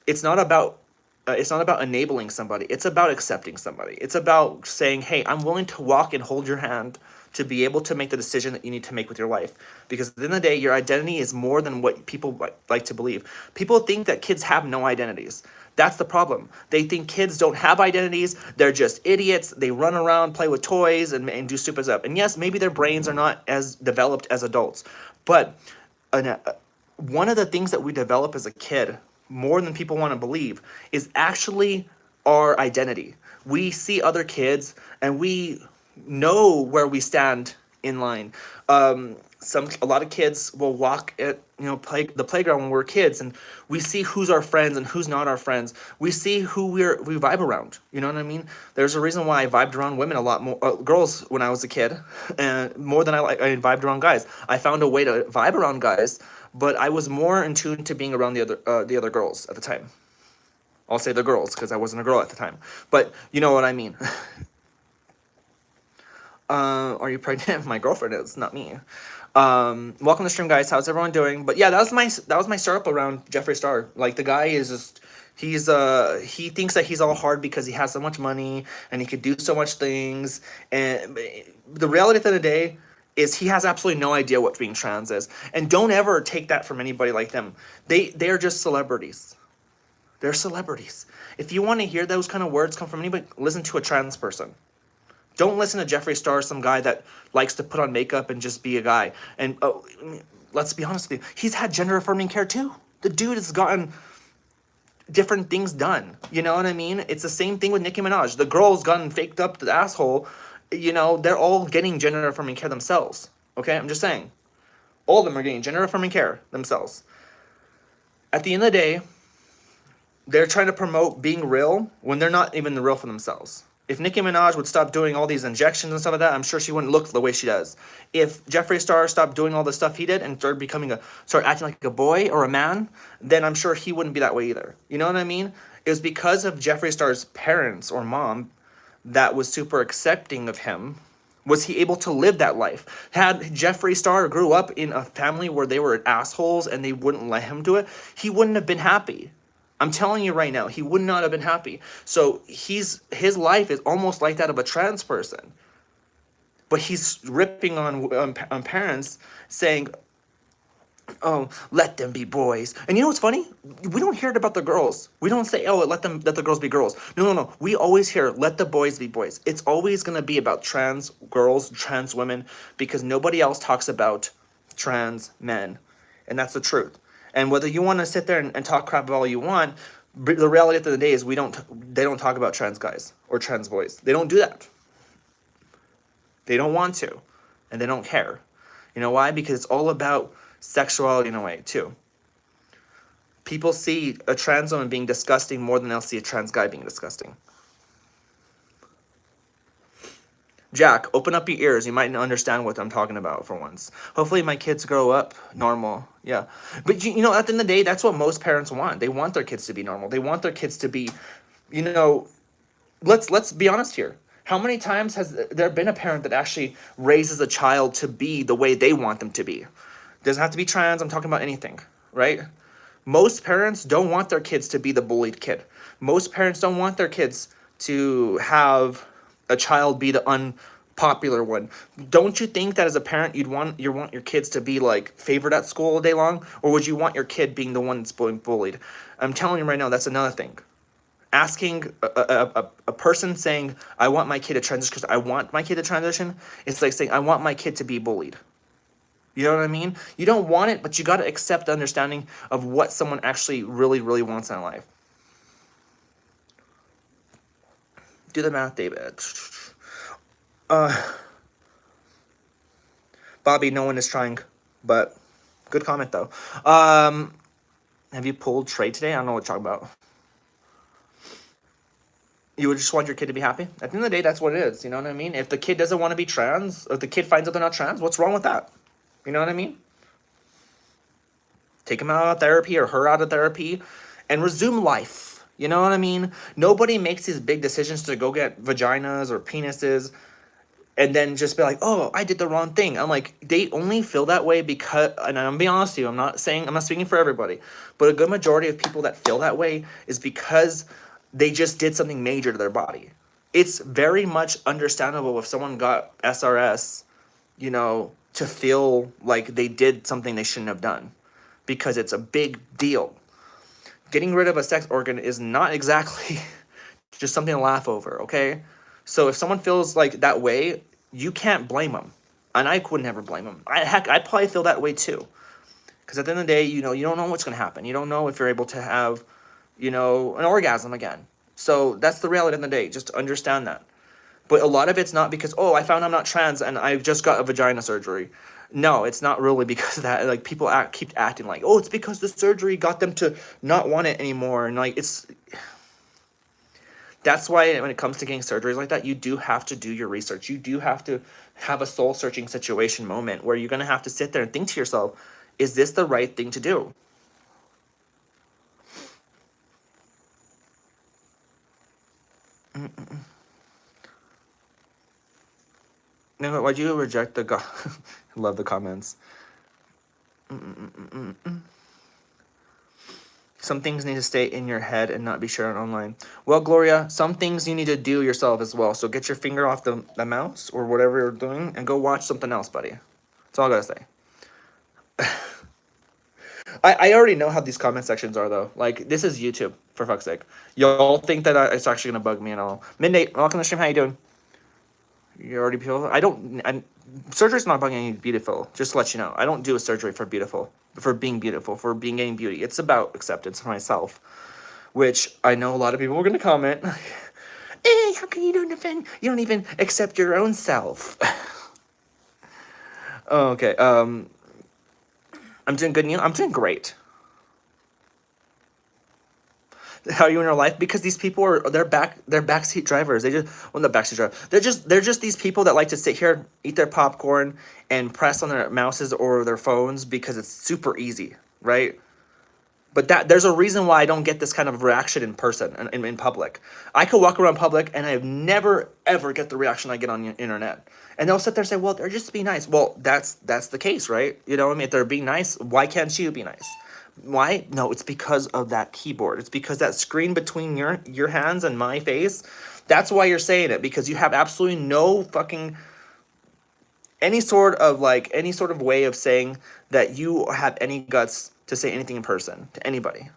it's not about enabling somebody. It's about accepting somebody. It's about saying, hey, I'm willing to walk and hold your hand to be able to make the decision that you need to make with your life. Because at the end of the day, your identity is more than what people like to believe. People think that kids have no identities. That's the problem. They think kids don't have identities. They're just idiots. They run around, play with toys, and do stupid stuff. And yes, maybe their brains are not as developed as adults. But one of the things that we develop as a kid, more than people want to believe, is actually our identity. We see other kids and we know where we stand in line. a lot of kids will walk at play the playground when we're kids, and we see who's our friends and who's not our friends. We see who we vibe around. You know what I mean? There's a reason why I vibed around women a lot more, girls when I was a kid, and more than I vibed around guys. I found a way to vibe around guys, but I was more in tune to being around the other girls at the time. I'll say the girls because I wasn't a girl at the time, but you know what I mean. Are you pregnant? My girlfriend is, not me. Welcome to the stream, guys. How's everyone doing? But yeah, that was my syrup around Jeffree Star. Like, the guy is just, he thinks that he's all hard because he has so much money and he could do so much things. And the reality at the end of the day is he has absolutely no idea what being trans is. And don't ever take that from anybody like them. They're just celebrities. They're celebrities. If you want to hear those kind of words come from anybody, listen to a trans person. Don't listen to Jeffree Star, some guy that likes to put on makeup and just be a guy. And let's be honest with you, he's had gender affirming care too. The dude has gotten different things done. You know what I mean? It's the same thing with Nicki Minaj. The girl's gotten faked up the asshole. They're all getting gender affirming care themselves. Okay, I'm just saying. All of them are getting gender affirming care themselves. At the end of the day, they're trying to promote being real when they're not even the real for themselves. If Nicki Minaj would stop doing all these injections and stuff like that, I'm sure she wouldn't look the way she does. If Jeffree Star stopped doing all the stuff he did and started acting like a boy or a man, then I'm sure he wouldn't be that way either. You know what I mean? It was because of Jeffree Star's parents or mom that was super accepting of him. Was he able to live that life? Had Jeffree Star grew up in a family where they were assholes and they wouldn't let him do it, he wouldn't have been happy. I'm telling you right now, he would not have been happy. So his life is almost like that of a trans person. But he's ripping on parents, saying, oh, let them be boys. And you know what's funny? We don't hear it about the girls. We don't say, oh, let the girls be girls. No. We always hear, let the boys be boys. It's always going to be about trans girls, trans women, because nobody else talks about trans men. And that's the truth. And whether you want to sit there and talk crap about all you want, the reality at the end of the day is they don't talk about trans guys or trans boys. They don't do that. They don't want to. And they don't care. You know why? Because it's all about sexuality in a way, too. People see a trans woman being disgusting more than they'll see a trans guy being disgusting. Jack, open up your ears. You might understand what I'm talking about for once. Hopefully my kids grow up normal. Yeah. But, at the end of the day, that's what most parents want. They want their kids to be normal. They want their kids to be, let's be honest here. How many times has there been a parent that actually raises a child to be the way they want them to be? Doesn't have to be trans. I'm talking about anything, right? Most parents don't want their kids to be the bullied kid. Most parents don't want their kids to have a child be the unpopular one. Don't you think that as a parent you want your kids to be like favored at school all day long, or would you want your kid being the one that's being bullied? I'm telling you right now, that's another thing. Asking a person saying, I want my kid to transition because I want my kid to transition, it's like saying, I want my kid to be bullied. You know what I mean? You don't want it, but you got to accept the understanding of what someone actually really, really wants in life. Do the math, David. Bobby, no one is trying, but good comment, though. Have you pulled Trey today? I don't know what you're talking about. You would just want your kid to be happy? At the end of the day, that's what it is. You know what I mean? If the kid doesn't want to be trans, or if the kid finds out they're not trans, what's wrong with that? You know what I mean? Take him out of therapy or her out of therapy and resume life. You know what I mean? Nobody makes these big decisions to go get vaginas or penises and then just be like, oh, I did the wrong thing. I'm like, they only feel that way because, and I'm being honest with you, I'm not speaking for everybody, but a good majority of people that feel that way is because they just did something major to their body. It's very much understandable if someone got SRS, to feel like they did something they shouldn't have done, because it's a big deal. Getting rid of a sex organ is not exactly just something to laugh over, okay? So if someone feels like that way, you can't blame them. And I could never blame them. I'd probably feel that way too. Because at the end of the day, you don't know what's going to happen. You don't know if you're able to have, an orgasm again. So that's the reality of the day. Just understand that. But a lot of it's not because, oh, I found I'm not trans and I just got a vagina surgery. No, it's not really because of that. Like people keep acting like, oh, it's because the surgery got them to not want it anymore, and like it's. That's why when it comes to getting surgeries like that, you do have to do your research. You do have to have a soul searching situation moment where you're gonna have to sit there and think to yourself, is this the right thing to do? No, why'd you reject the love the comments. Some things need to stay in your head and not be shared online. Well, Gloria, some things you need to do yourself as well. So get your finger off the mouse or whatever you're doing and go watch something else, buddy. That's all I gotta say. I already know how these comment sections are, though. Like, this is YouTube, for fuck's sake. Y'all think that it's actually gonna bug me at all. Midnight, welcome to the stream. How you doing? You already beautiful? Surgery's not bugging any beautiful. Just to let you know, I don't do a surgery for being beautiful, for being getting beauty. It's about acceptance for myself, which I know a lot of people are gonna comment. Hey, how can you don't even accept your own self? Okay. I'm doing good. I'm doing great. How are you in your life? Because these people they're backseat drivers. They just the backseat driver. They're just these people that like to sit here, eat their popcorn, and press on their mouses or their phones because it's super easy, right? But there's a reason why I don't get this kind of reaction in person and in public. I could walk around public and I've never ever get the reaction I get on the internet. And they'll sit there and say, "Well, they're just being nice." Well, that's the case, right? You know what I mean? If they're being nice, why can't you be nice? Why? No, it's because of that keyboard. It's because that screen between your hands and my face. That's why you're saying it, because you have absolutely no fucking any sort of way of saying that you have any guts to say anything in person to anybody.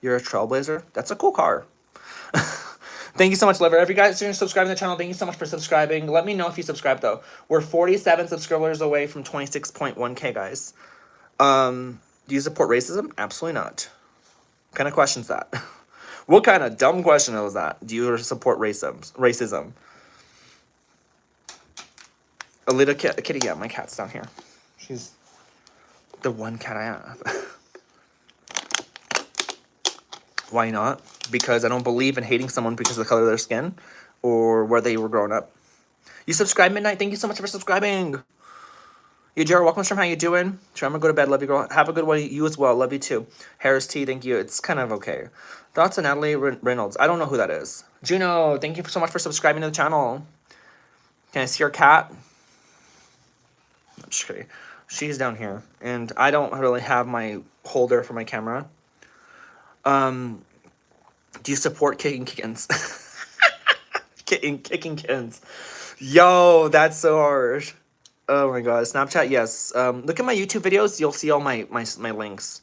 You're a trailblazer? That's a cool car. Thank you so much, Liver. If you guys are subscribing to the channel, thank you so much for subscribing. Let me know if you subscribe, though. We're 47 subscribers away from 26.1K, guys. Do you support racism? Absolutely not. What kind of question's that? What kind of dumb question was that? Do you support racism? A little kitty, yeah, my cat's down here. She's the one cat I have. Why not? Because I don't believe in hating someone because of the color of their skin or where they were growing up. You subscribe, Midnight. Thank you so much for subscribing. You, Jared, welcome to stream. How you doing? Sure, I'm gonna go to bed. Love you, girl. Have a good one. You as well. Love you too. Harris T, thank you. It's kind of okay. Thoughts on Natalie Reynolds? I don't know who that is. Juno, thank you so much for subscribing to the channel. Can I see your cat? I'm just kidding. She's down here, and I don't really have my holder for my camera. Do you support kicking kittens? kicking kittens. Yo, that's so hard. Oh my god, Snapchat, yes. Look at my YouTube videos. You'll see all my links.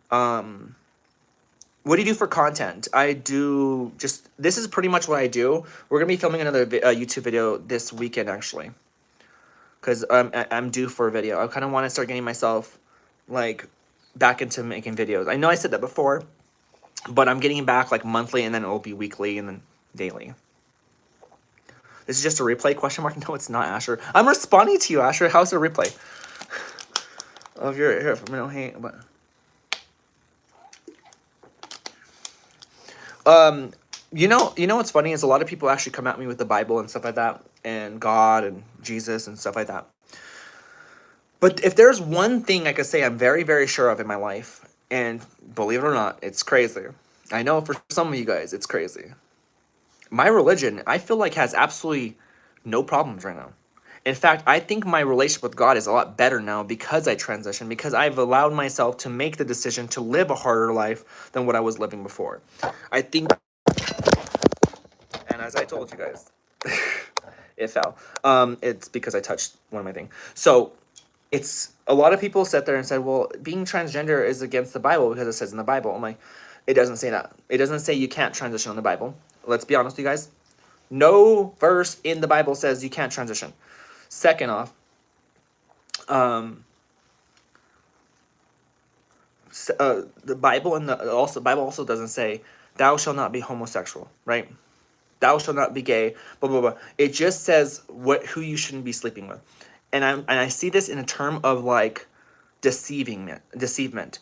What do you do for content? I do this is pretty much what I do. We're gonna be filming another YouTube video this weekend, actually, because I'm due for a video. I kind of want to start getting myself like back into making videos. I know I said that before, but I'm getting back like monthly, and then it'll be weekly, and then daily. This is just a replay, question mark? No, it's not, Asher. I'm responding to you, Asher. How's the replay? Of your here from no hate, but you know what's funny is a lot of people actually come at me with the Bible and stuff like that, and God and Jesus and stuff like that. But if there's one thing I could say I'm very, very sure of in my life, and believe it or not, it's crazy. I know for some of you guys, it's crazy. My religion, I feel like, has absolutely no problems right now. In fact, I think my relationship with God is a lot better now because I transitioned, because I've allowed myself to make the decision to live a harder life than what I was living before. I think, and as I told you guys, it fell. It's because I touched one of my things. So it's a lot of people sat there and said, well, being transgender is against the Bible because it says in the Bible. I'm like, it doesn't say that. It doesn't say you can't transition in the Bible. Let's be honest with you guys. No verse in the Bible says you can't transition. Second off, the Bible Bible also doesn't say thou shalt not be homosexual, right? Thou shalt not be gay, blah blah blah. It just says who you shouldn't be sleeping with, and I see this in a term of like deceivement.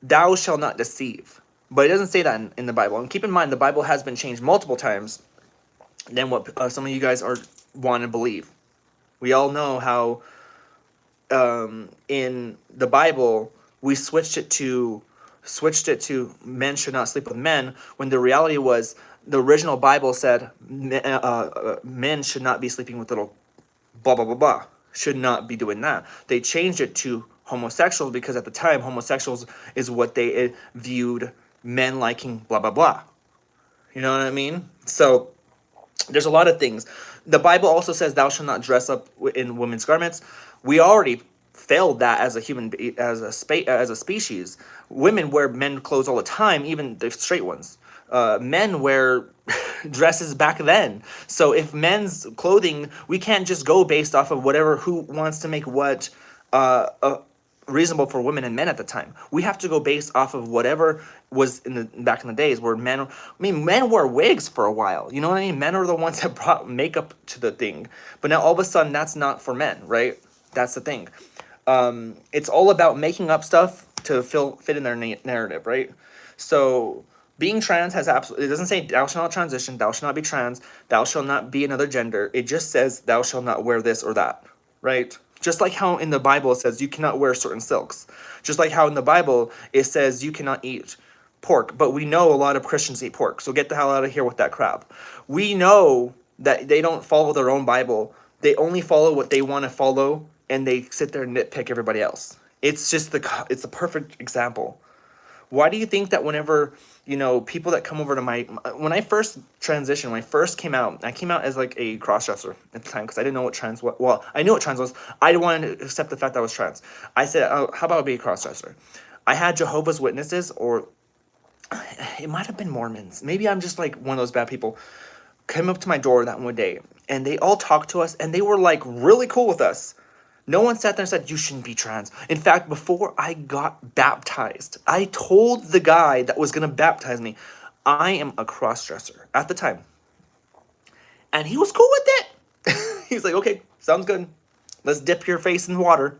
Thou shalt not deceive, but it doesn't say that in the Bible. And keep in mind, the Bible has been changed multiple times than what some of you guys are want to believe. We all know how in the Bible we switched it to men should not sleep with men, when the reality was the original Bible said men should not be sleeping with little blah blah blah blah, should not be doing that. They changed it to homosexuals because at the time homosexuals is what they viewed men liking blah blah blah. You know what I mean? So there's a lot of things. The Bible also says thou shalt not dress up in women's garments. We already failed that as a species. Women wear men clothes all the time, even the straight ones. Men wear dresses back then. So if men's clothing, we can't just go based off of who wants to make what reasonable for women and men at the time. We have to go based off of whatever was back in the days where men wore wigs for a while. You know what I mean? Men are the ones that brought makeup to the thing. But now all of a sudden that's not for men, right? That's the thing. It's all about making up stuff to fit in their narrative, right? So being trans has absolutely, it doesn't say thou shalt not transition, thou shalt not be trans, thou shalt not be another gender. It just says thou shalt not wear this or that, right? Just like how in the Bible it says you cannot wear certain silks. Just like how in the Bible it says you cannot eat pork. But we know a lot of Christians eat pork, so get the hell out of here with that crap. We know that they don't follow their own Bible. They only follow what they want to follow, and they sit there and nitpick everybody else. It's just it's a perfect example. Why do you think that whenever, people that come over to when I first transitioned, when I first came out, I came out as like a cross-dresser at the time because I didn't know what trans was. Well, I knew what trans was. I didn't want to accept the fact that I was trans. I said, oh, how about I be a cross-dresser? I had Jehovah's Witnesses, or it might have been Mormons. Maybe I'm just like one of those bad people. Came up to my door that one day, and they all talked to us, and they were like really cool with us. No one sat there and said, you shouldn't be trans. In fact, before I got baptized, I told the guy that was going to baptize me, I am a cross-dresser at the time. And he was cool with it. He's like, okay, sounds good. Let's dip your face in water.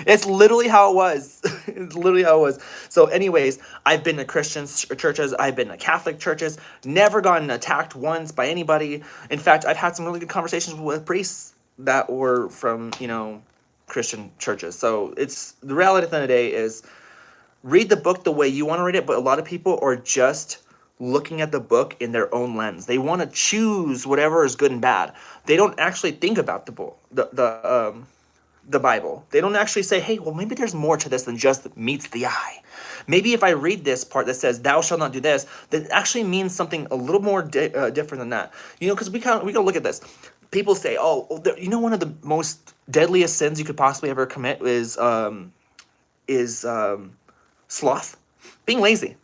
It's literally how it was. It's literally how it was. So anyways, I've been to Christian churches. I've been to Catholic churches. Never gotten attacked once by anybody. In fact, I've had some really good conversations with priests that were from, Christian churches. So it's the reality at the end of the day is read the book the way you want to read it, but a lot of people are just looking at the book in their own lens. They want to choose whatever is good and bad. They don't actually think about the book, the Bible. They don't actually say, hey, well, maybe there's more to this than just meets the eye. Maybe if I read this part that says thou shalt not do this, that actually means something a little more different than that. Because we gotta look at this. People say, oh, one of the most deadliest sins you could possibly ever commit is sloth, being lazy.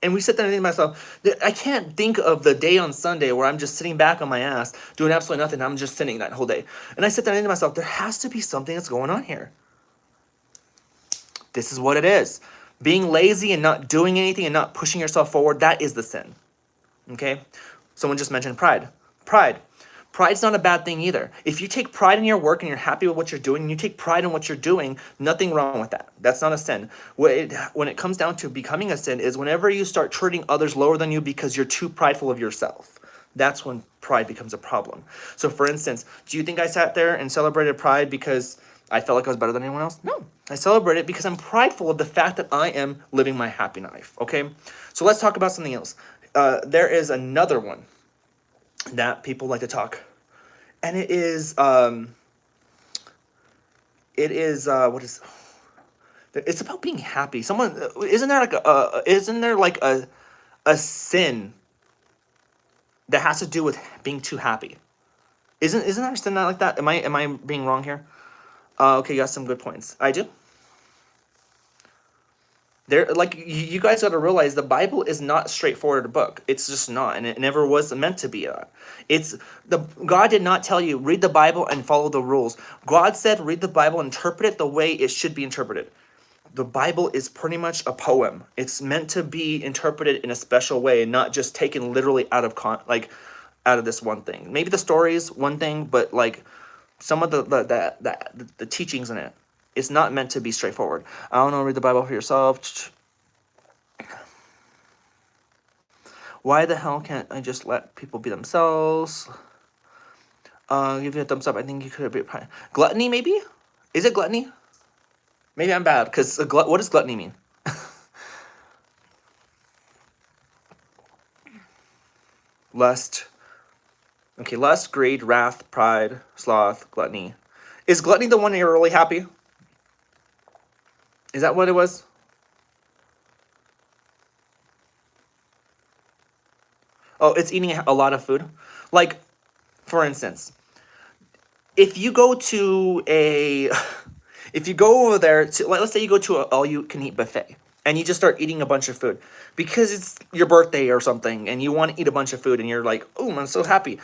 And we sit there and think to myself, I can't think of the day on Sunday where I'm just sitting back on my ass doing absolutely nothing. I'm just sitting that whole day. And I sit there and think to myself, there has to be something that's going on here. This is what it is. Being lazy and not doing anything and not pushing yourself forward, that is the sin. Okay? Someone just mentioned pride. Pride's not a bad thing either. If you take pride in your work and you're happy with what you're doing, and you take pride in what you're doing, nothing wrong with that. That's not a sin. When it comes down to becoming a sin is whenever you start treating others lower than you because you're too prideful of yourself. That's when pride becomes a problem. So for instance, do you think I sat there and celebrated pride because I felt like I was better than anyone else? No. I celebrated because I'm prideful of the fact that I am living my happy life. Okay? So let's talk about something else. There is another one that people like to talk, and it is it's about being happy. Isn't there like a sin that has to do with being too happy? Isn't there a sin like that? Am I being wrong here? Okay, you got some good points. I do. You guys got to realize the Bible is not a straightforward book. It's just not, and it never was meant to be that. God did not tell you read the Bible and follow the rules. God said read the Bible, interpret it the way it should be interpreted. The Bible is pretty much a poem. It's meant to be interpreted in a special way and not just taken literally out of out of this one thing. Maybe the story is one thing, but like some of the teachings in it, it's not meant to be straightforward. I don't know, read the Bible for yourself. Why the hell can't I just let people be themselves? Give you a thumbs up. I think you could be gluttony, maybe? Is it gluttony? Maybe I'm bad, because what does gluttony mean? Lust. Okay, lust, greed, wrath, pride, sloth, gluttony. Is gluttony the one you're really happy? Is that what it was? Oh, it's eating a lot of food. Like, for instance, if you go to if you go over there to, like, let's say you go to a all-you-can-eat buffet, and you just start eating a bunch of food because it's your birthday or something, and you want to eat a bunch of food, and you're like, oh, I'm so happy.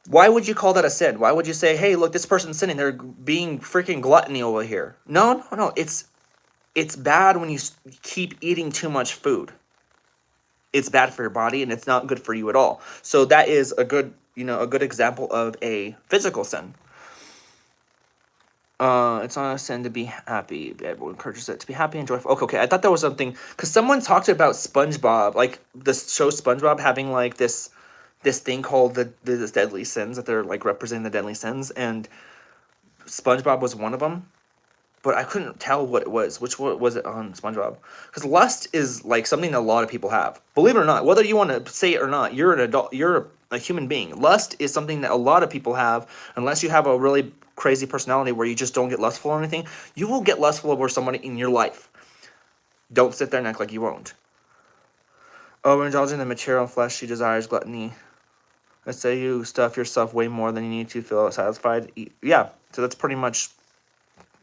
Why would you call that a sin? Why would you say, hey, look, this person's sinning. They're being freaking gluttony over here. No. It's bad when you keep eating too much food. It's bad for your body, and it's not good for you at all. So that is a good example of a physical sin. It's not a sin to be happy. The Bible encourages it to be happy and joyful. Okay. I thought that was something, because someone talked about SpongeBob, like the show SpongeBob having like this thing called the deadly sins, that they're like representing the deadly sins, and SpongeBob was one of them. But I couldn't tell what it was. Which one was it on SpongeBob? Because lust is like something that a lot of people have. Believe it or not, whether you want to say it or not, you're an adult. You're a human being. Lust is something that a lot of people have, unless you have a really crazy personality where you just don't get lustful or anything. You will get lustful over somebody in your life. Don't sit there and act like you won't. Oh, indulging the material flesh, she desires gluttony. Let's say you stuff yourself way more than you need to feel satisfied. Yeah, so that's pretty much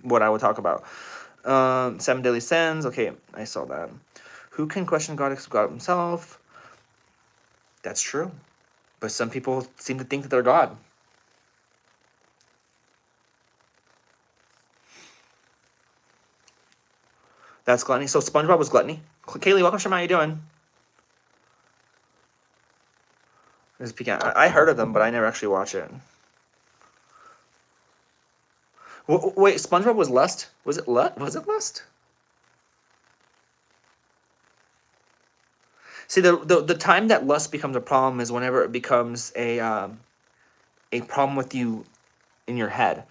what I would talk about. 7 deadly sins. Okay, I saw that. Who can question God except God himself? That's true. But some people seem to think that they're God. That's gluttony. So SpongeBob was gluttony. Kaylee, welcome, Shema. How you doing? I heard of them, but I never actually watched it. Wait, SpongeBob was lust? Was it lust? Was it lust? See, the time that lust becomes a problem is whenever it becomes a problem with you in your head.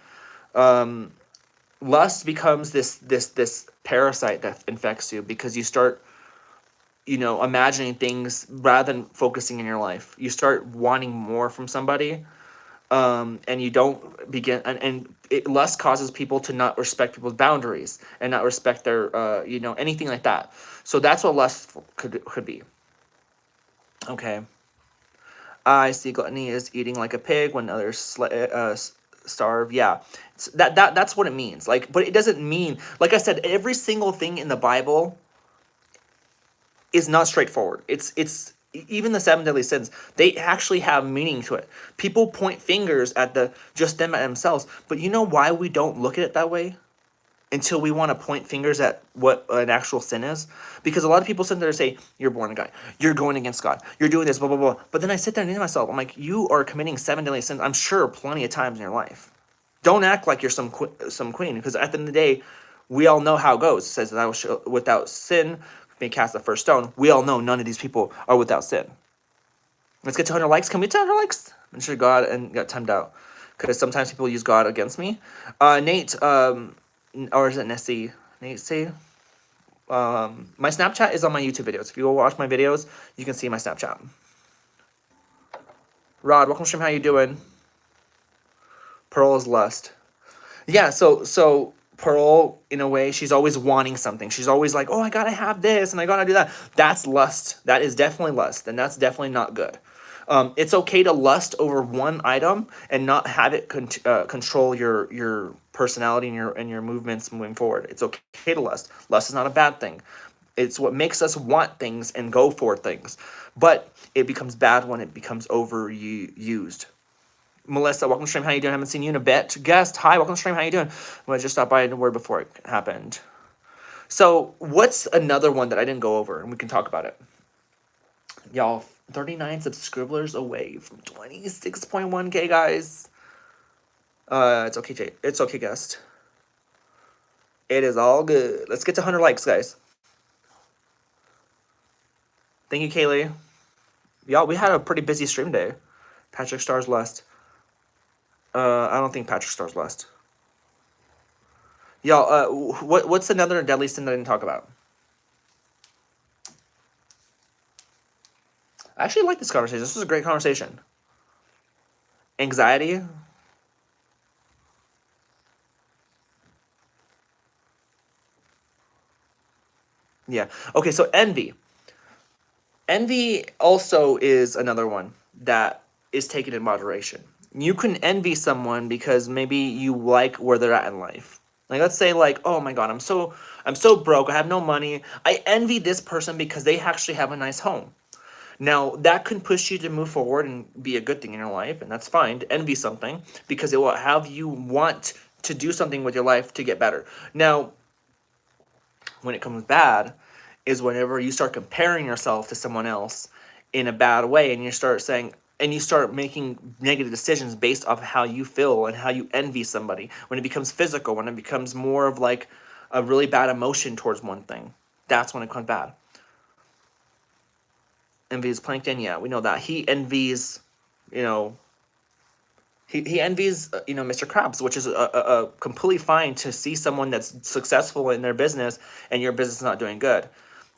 Lust becomes this parasite that infects you because you start, imagining things rather than focusing in your life. You start wanting more from somebody, and you don't begin, lust causes people to not respect people's boundaries and not respect their, anything like that. So that's what lust could be. Okay. I see gluttony is eating like a pig when others starve. Yeah, that's what it means. Like, but it doesn't mean, like I said, every single thing in the Bible is not straightforward. It's even the 7 deadly sins, they actually have meaning to it. People point fingers at just them at themselves, but you know why we don't look at it that way until we want to point fingers at what an actual sin is? Because a lot of people sit there and say, you're born a guy, you're going against God, you're doing this, blah, blah, blah. But then I sit there and think to myself, I'm like, you are committing 7 deadly sins, I'm sure, plenty of times in your life. Don't act like you're some queen, because at the end of the day, we all know how it goes. It says that without sin, may cast the first stone. We all know none of these people are without sin. Let's get to 100 likes. Can we get to 100 likes? I'm sure God and got timed out, because sometimes people use God against me. Nate, or is it Nessie? Nate, say, my Snapchat is on my YouTube videos. If you go watch my videos, you can see my Snapchat. Rod, welcome to stream. How you doing? Pearl is lust. Yeah, so Pearl, in a way, she's always wanting something. She's always like, oh, I gotta have this and I gotta do that. That's lust. That is definitely lust, and that's definitely not good. It's okay to lust over one item and not have it control your personality and your movements moving forward. It's okay to lust. Lust is not a bad thing. It's what makes us want things and go for things. But it becomes bad when it becomes overused. Melissa, welcome to stream. How you doing? Haven't seen you in a bit. Guest, hi, welcome to stream. How you doing? Well, I just stopped by the word before it happened. So what's another one that I didn't go over, and we can talk about it. Y'all, 39 subscribers away from 26.1K, guys. It's okay, Jay. It's okay, guest. It is all good. Let's get to 100 likes, guys. Thank you, Kaylee. Y'all, we had a pretty busy stream day. Patrick Stars last. I don't think Patrick Stars last. Y'all, what's another deadly sin that I didn't talk about? I actually like this conversation. This was a great conversation. Anxiety. Yeah. Okay, so envy. Envy also is another one that is taken in moderation. You can envy someone because maybe you like where they're at in life. Like, let's say, like, oh my god, I'm so broke, I have no money. I envy this person because they actually have a nice home. Now, that can push you to move forward and be a good thing in your life, and that's fine to envy something because it will have you want to do something with your life to get better. Now, when it comes bad is whenever you start comparing yourself to someone else in a bad way, and you start saying, and you start making negative decisions based off of how you feel and how you envy somebody. When it becomes physical, when it becomes more of like a really bad emotion towards one thing, that's when it becomes bad. Envies Plankton, yeah, we know that. He envies, you know, he envies, Mr. Krabs, which is a completely fine to see someone that's successful in their business and your business is not doing good,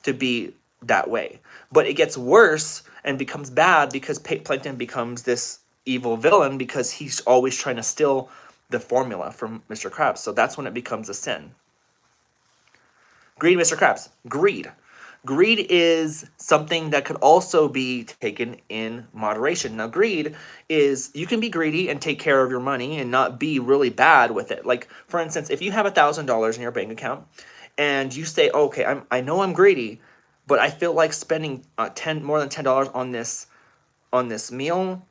to be that way. But it gets worse and becomes bad because Plankton becomes this evil villain because he's always trying to steal the formula from Mr. Krabs. So that's when it becomes a sin. Greed, Mr. Krabs. Greed. Greed is something that could also be taken in moderation. Now, greed is, you can be greedy and take care of your money and not be really bad with it. Like, for instance, if you have $1,000 in your bank account and you say, okay, I know I'm greedy, but I feel like spending more than $10 on this meal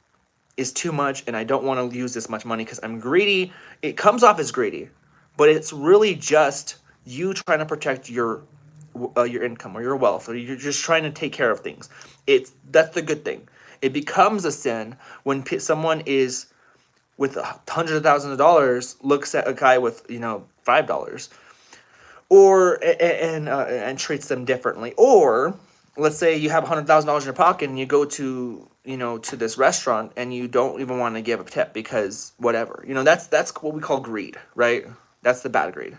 is too much, and I don't want to use this much money because I'm greedy. It comes off as greedy, but it's really just you trying to protect your income or your wealth, or you're just trying to take care of things. That's the good thing. It becomes a sin when someone is with hundreds of thousands of dollars looks at a guy with $5, or and treats them differently. Or let's say you have $100,000 in your pocket and you go to to this restaurant and you don't even want to give a tip because whatever. That's what we call greed, right? That's the bad greed.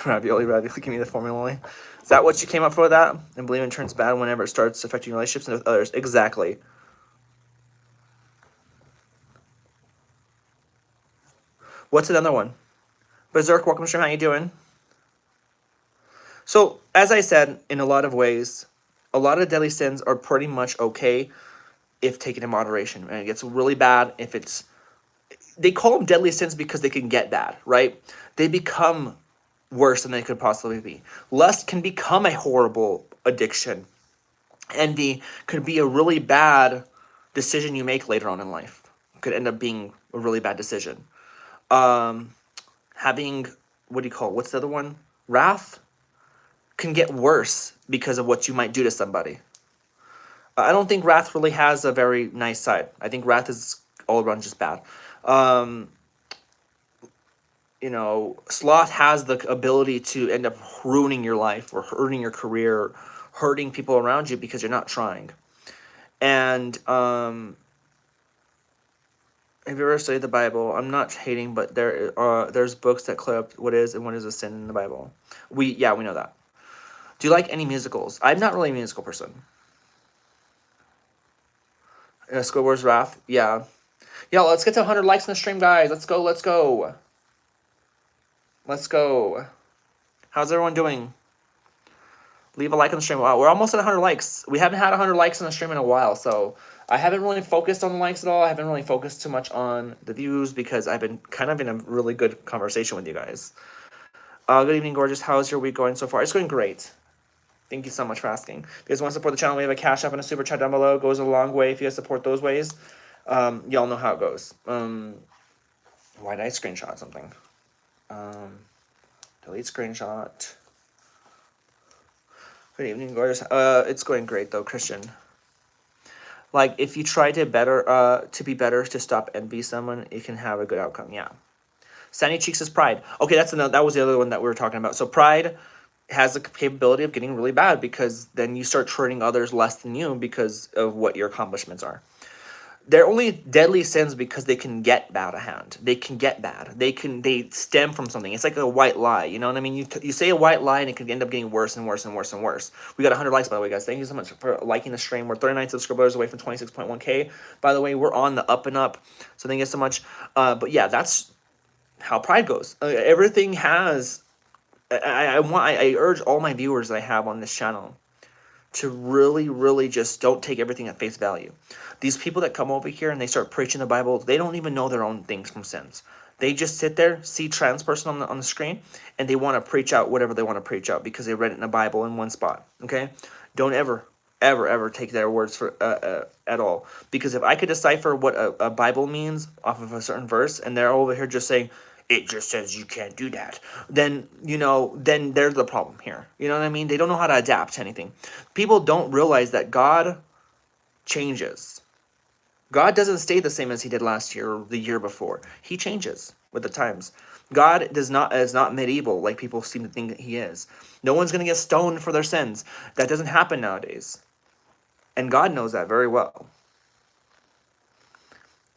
Ravioli, give me the formula. Is that what you came up for that? And believe it turns bad whenever it starts affecting relationships with others. Exactly. What's another one? Berserk, welcome to stream. How you doing? So, as I said, in a lot of ways, a lot of deadly sins are pretty much okay if taken in moderation. And it gets really bad if it's... They call them deadly sins because they can get bad, right? They become worse than they could possibly be. Lust can become a horrible addiction. Envy could be a really bad decision you make later on in life. It could end up being a really bad decision. Having, what's the other one? Wrath can get worse because of what you might do to somebody. I don't think wrath really has a very nice side. I think wrath is all around just bad. Sloth has the ability to end up ruining your life or hurting your career, hurting people around you because you're not trying. And if you ever studied the Bible, I'm not hating, but there's books that clear up what is and what is a sin in the Bible. We know that. Do you like any musicals? I'm not really a musical person. Squid Wars Wrath, yeah. Yeah, let's get to 100 likes on the stream, guys. Let's go. How's everyone doing? Leave a like on the stream. Wow, we're almost at 100 likes. We haven't had 100 likes on the stream in a while, so I haven't really focused on the likes at all. I haven't really focused too much on the views because I've been kind of in a really good conversation with you guys. Good evening, gorgeous. How's your week going so far? It's going great. Thank you so much for asking. If you guys want to support the channel, we have a Cash App and a Super Chat down below. It goes a long way if you guys support those ways. Y'all know how it goes. Why did I screenshot something? Delete screenshot. Good evening, gorgeous. It's going great though, Christian. Like, if you try to be better to stop envy someone, it can have a good outcome. Yeah. Sandy Cheeks is pride. Okay, that was the other one that we were talking about. So pride has the capability of getting really bad because then you start treating others less than you because of what your accomplishments are. They're only deadly sins because they can get out of hand. They can get bad. They stem from something. It's like a white lie. You know what I mean? You say a white lie and it can end up getting worse and worse and worse and worse. We got 100 likes, by the way, guys. Thank you so much for liking the stream. We're 39 subscribers away from 26.1K. By the way, we're on the up and up. So thank you so much. But yeah, that's how pride goes. Everything has. I urge all my viewers that I have on this channel to really, really just don't take everything at face value. These people that come over here and they start preaching the Bible, they don't even know their own things from sins. They just sit there, see trans person on the screen, and they want to preach out whatever they want to preach out because they read it in the Bible in one spot. Okay, don't ever take their words for at all. Because if I could decipher what a Bible means off of a certain verse, and they're over here just saying, it just says you can't do that, then, then there's the problem here. You know what I mean? They don't know how to adapt to anything. People don't realize that God changes. God doesn't stay the same as he did last year or the year before. He changes with the times. God is not medieval like people seem to think that he is. No one's going to get stoned for their sins. That doesn't happen nowadays. And God knows that very well.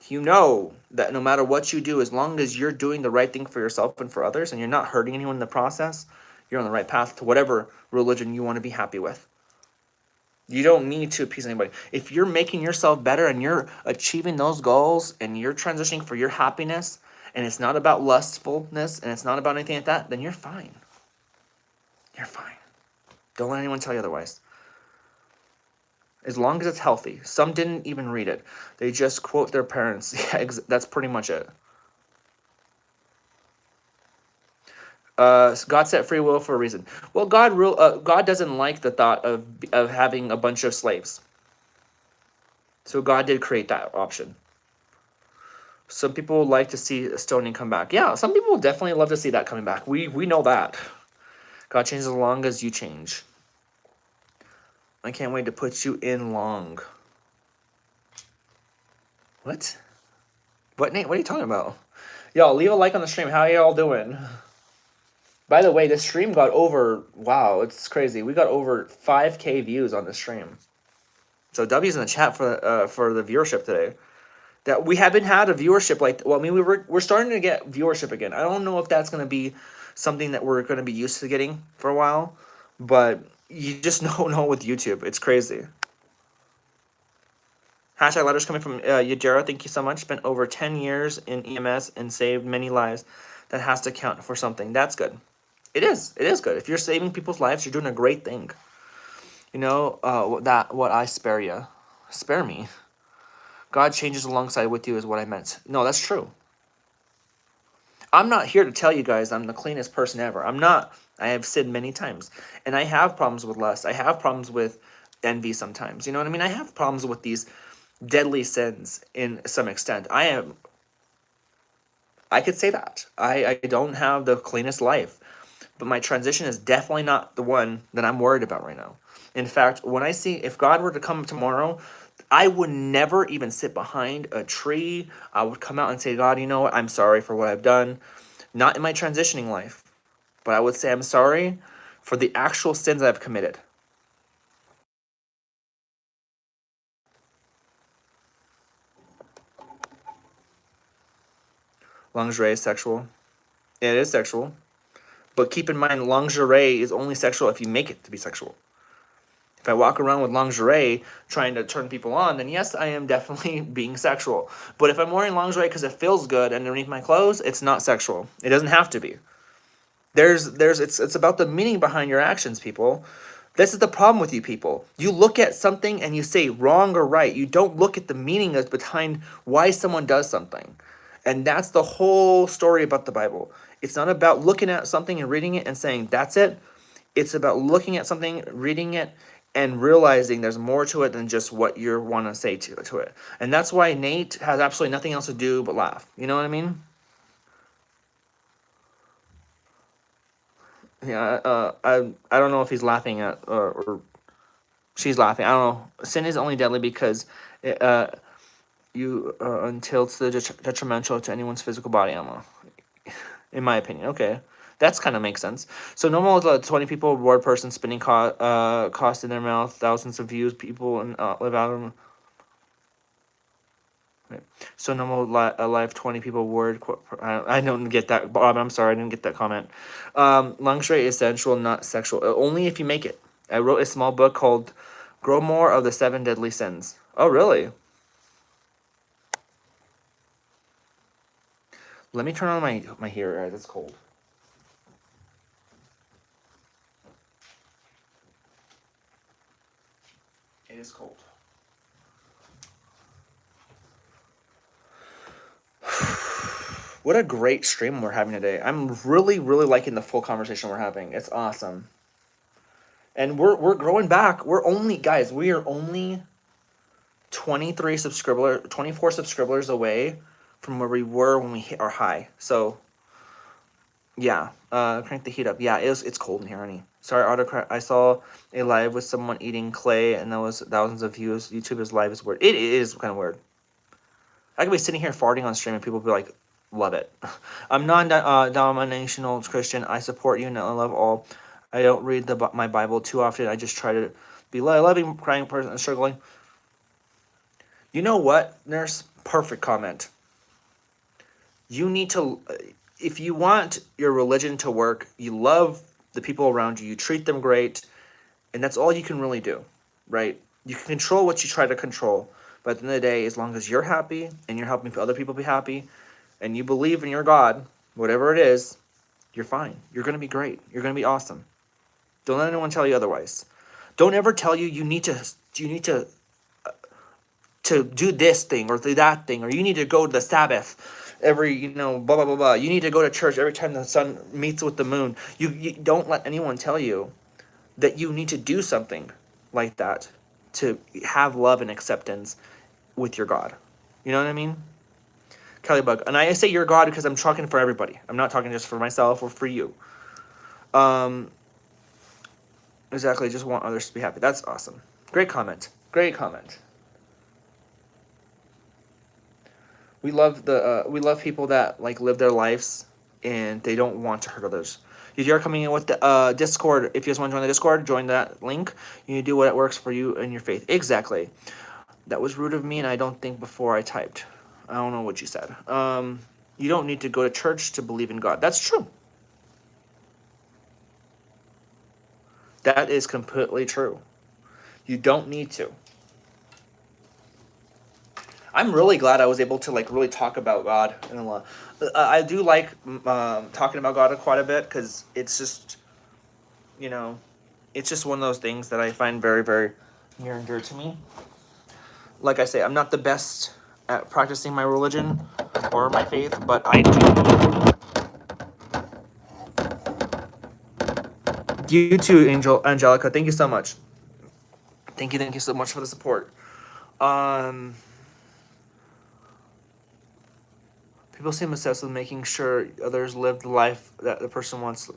You know that no matter what you do, as long as you're doing the right thing for yourself and for others, and you're not hurting anyone in the process, you're on the right path to whatever religion you want to be happy with. You don't need to appease anybody. If you're making yourself better and you're achieving those goals and you're transitioning for your happiness, and it's not about lustfulness and it's not about anything like that, then you're fine. You're fine. Don't let anyone tell you otherwise. As long as it's healthy. Some didn't even read it. They just quote their parents. Yeah, that's pretty much it. God set free will for a reason. Well, God doesn't like the thought of having a bunch of slaves. So God did create that option. Some people like to see stoning come back. Yeah, some people definitely love to see that coming back. We know that. God changes as long as you change. I can't wait to put you in long. What? What, Nate? What are you talking about? Y'all, leave a like on the stream. How are y'all doing? By the way, the stream got over... Wow, it's crazy. We got over 5K views on the stream. So W's in the chat for the viewership today. That we haven't had a viewership like... Well, I mean, we're starting to get viewership again. I don't know if that's going to be something that we're going to be used to getting for a while. But... You just don't know with YouTube. It's crazy. Hashtag letters coming from Yajera. Thank you so much. Spent over 10 years in EMS and saved many lives. That has to count for something. That's good. It is. It is good. If you're saving people's lives, you're doing a great thing. You know, what I spare you. Spare me. God changes alongside with you is what I meant. No, that's true. I'm not here to tell you guys I'm the cleanest person ever. I'm not. I have sinned many times. And I have problems with lust. I have problems with envy sometimes. You know what I mean? I have problems with these deadly sins in some extent. I could say that. I don't have the cleanest life. But my transition is definitely not the one that I'm worried about right now. In fact, when I see, if God were to come tomorrow, I would never even sit behind a tree. I would come out and say, God, you know what? I'm sorry for what I've done. Not in my transitioning life. But I would say I'm sorry for the actual sins I've committed. Lingerie is sexual. It is sexual. But keep in mind, lingerie is only sexual if you make it to be sexual. If I walk around with lingerie trying to turn people on, then yes, I am definitely being sexual. But if I'm wearing lingerie because it feels good underneath my clothes, it's not sexual. It doesn't have to be. It's about the meaning behind your actions, people. This is the problem with you people. You look at something and you say wrong or right. You don't look at the meaning behind why someone does something. And that's the whole story about the Bible. It's not about looking at something and reading it and saying, that's it. It's about looking at something, reading it, and realizing there's more to it than just what you want to say to it. And that's why Nate has absolutely nothing else to do but laugh. You know what I mean? Yeah, I don't know if he's laughing at or she's laughing. I don't know. Sin is only deadly because it, you until it's detrimental to anyone's physical body. I don't know. In my opinion, okay, that's kind of makes sense. So normal 20 people reward person spending cost in their mouth, thousands of views, people and live out of them. Right. So normal live 20 people word. I don't get that, Bob. I'm sorry, I didn't get that comment. Lingerie is sensual, not sexual. Only if you make it. I wrote a small book called "Grow More of the Seven Deadly Sins." Oh, really? Let me turn on my heater. It's cold. It is cold. What a great stream we're having today. I'm really, really liking the full conversation we're having. It's awesome. And we're growing back. We're only guys, we are only 24 subscribers away from where we were when we hit our high. So yeah, crank the heat up. Yeah, it's cold in here, honey. Sorry, autocrat. I saw a live with someone eating clay, and that was thousands of views. YouTube is live is weird. It is kind of weird. I could be sitting here farting on stream, and people be like, "Love it." I'm non-denominational Christian. I support you, and I love all. I don't read my Bible too often. I just try to be a loving, crying person and struggling. You know what, nurse? Perfect comment. You need to, if you want your religion to work, you love the people around you, you treat them great, and that's all you can really do, right? You can control what you try to control, but at the end of the day, as long as you're happy and you're helping other people be happy, and you believe in your God, whatever it is, you're fine. You're gonna be great. You're gonna be awesome. Don't let anyone tell you otherwise. Don't ever tell you you need to do this thing or do that thing, or you need to go to the Sabbath every, blah, blah, blah, blah. You need to go to church every time the sun meets with the moon. You don't let anyone tell you that you need to do something like that to have love and acceptance with your God. You know what I mean? Kelly Bug. And I say your God because I'm talking for everybody. I'm not talking just for myself or for you. Exactly. Just want others to be happy. That's awesome. Great comment. Great comment. We love people that like live their lives and they don't want to hurt others. If you're coming in with the Discord, if you just want to join the Discord, join that link. You do what works for you and your faith. Exactly. That was rude of me, and I don't think before I typed. I don't know what you said. You don't need to go to church to believe in God. That's true. That is completely true. You don't need to. I'm really glad I was able to like really talk about God and Allah. I do like talking about God quite a bit because it's just, you know, it's just one of those things that I find very, very near and dear to me. Like I say, I'm not the best at practicing my religion or my faith, but I do. You too, Angelica. Thank you so much. Thank you so much for the support. People seem obsessed with making sure others live the life that the person wants.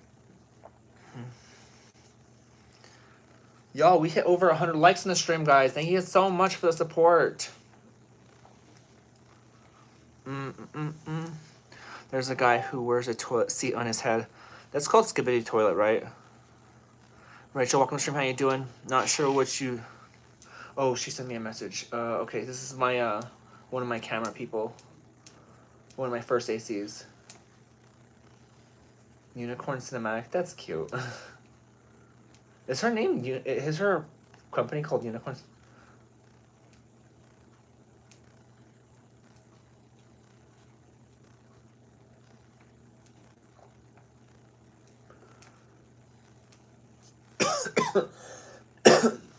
Y'all, we hit over 100 likes in the stream, guys. Thank you so much for the support. There's a guy who wears a toilet seat on his head. That's called Skibidi Toilet, right? Rachel, welcome to the stream. How you doing? Not sure what you... Oh, she sent me a message. Okay, this is my, one of my camera people. One of my first ACs. Unicorn Cinematic. That's cute. Is her name... Is her company called Unicorn...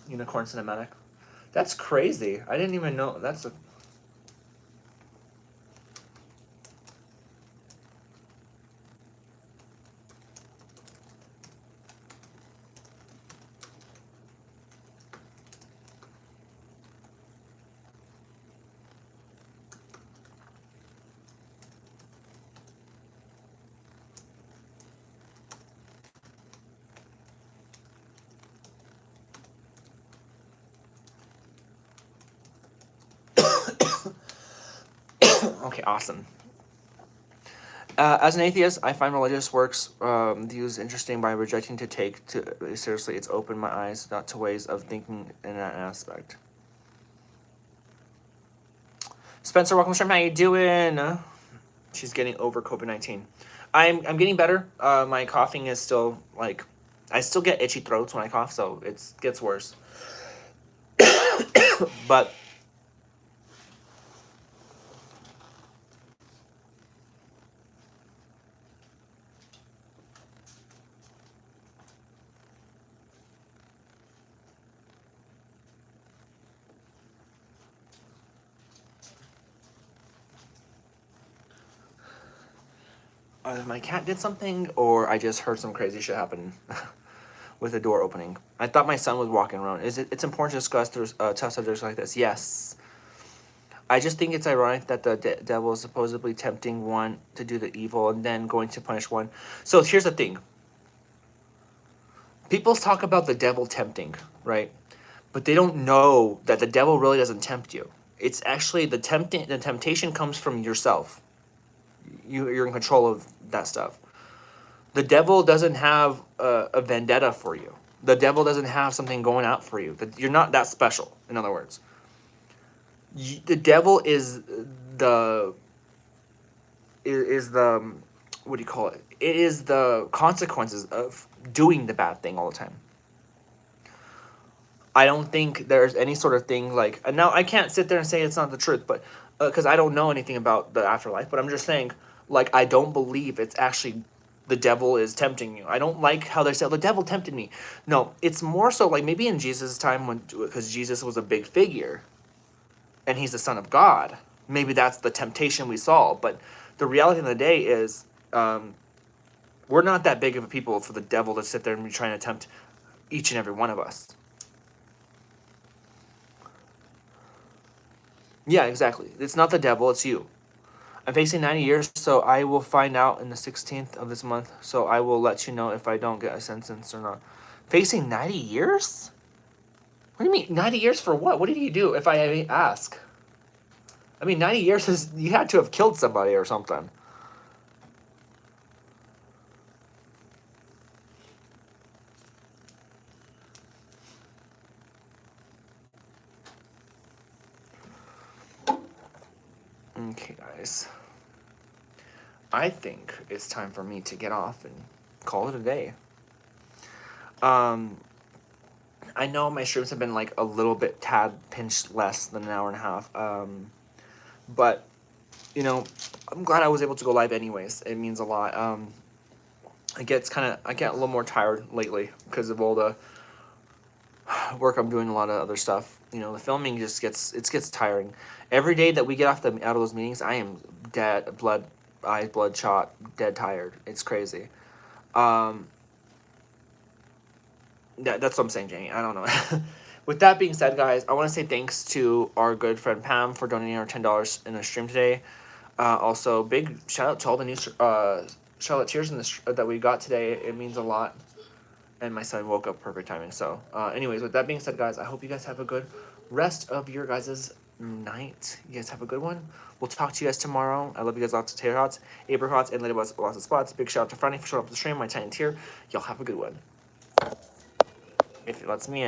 Unicorn Cinematic. That's crazy. I didn't even know. That's a... Okay, awesome. As an atheist, I find religious works views interesting by rejecting to take to seriously. It's opened my eyes not to ways of thinking in that aspect. Spencer, welcome to stream. How you doing? She's getting over COVID-19. I'm getting better. My coughing is still like, I still get itchy throats when I cough, so it gets worse. But my cat did something, or I just heard some crazy shit happen with the door opening. I thought my son was walking around. It's important to discuss tough subjects like this. Yes. I just think it's ironic that the devil is supposedly tempting one to do the evil and then going to punish one. So here's the thing. People talk about the devil tempting, right? But they don't know that the devil really doesn't tempt you. It's actually the temptation comes from yourself. You're in control of that stuff. The devil doesn't have a vendetta for you. The devil doesn't have something going out for you. You're not that special, in other words. The devil is the what do you call it? It is the consequences of doing the bad thing all the time. I don't think there's any sort of thing like, and now I can't sit there and say it's not the truth, but because I don't know anything about the afterlife, but I'm just saying, like, I don't believe it's actually the devil is tempting you. I don't like how they say the devil tempted me. No, it's more so like maybe in Jesus' time, when because Jesus was a big figure and he's the Son of God, maybe that's the temptation we saw. But the reality of the day is we're not that big of a people for the devil to sit there and be trying to tempt each and every one of us. Yeah, exactly. It's not the devil, it's you. I'm facing 90 years, so I will find out in the 16th of this month. So I will let you know if I don't get a sentence or not. Facing 90 years? What do you mean? 90 years for what? What did he do, if I ask? I mean, 90 years is, you had to have killed somebody or something. Okay, guys. I think it's time for me to get off and call it a day. I know my streams have been like a little bit pinched less than an hour and a half. But you know, I'm glad I was able to go live anyways. It means a lot. I get a little more tired lately because of all the work I'm doing, a lot of other stuff. You know, the filming just gets tiring. Every day that we get out of those meetings, I am dead, bloodshot, dead tired. It's crazy. That's what I'm saying, Jenny. I don't know. With that being said, guys, I want to say thanks to our good friend Pam for donating our $10 in the stream today. Also, big shout out to all the new Charlotte Cheers that we got today. It means a lot. And my son woke up perfect timing. So, anyways, with that being said, guys, I hope you guys have a good rest of your guys' night. You guys have a good one. We'll talk to you guys tomorrow. I love you guys lots of Terror Hots, April Hots, and lots of spots. Big shout out to Franny for showing up to the stream, my tiny tier. Y'all have a good one. If it lets me in.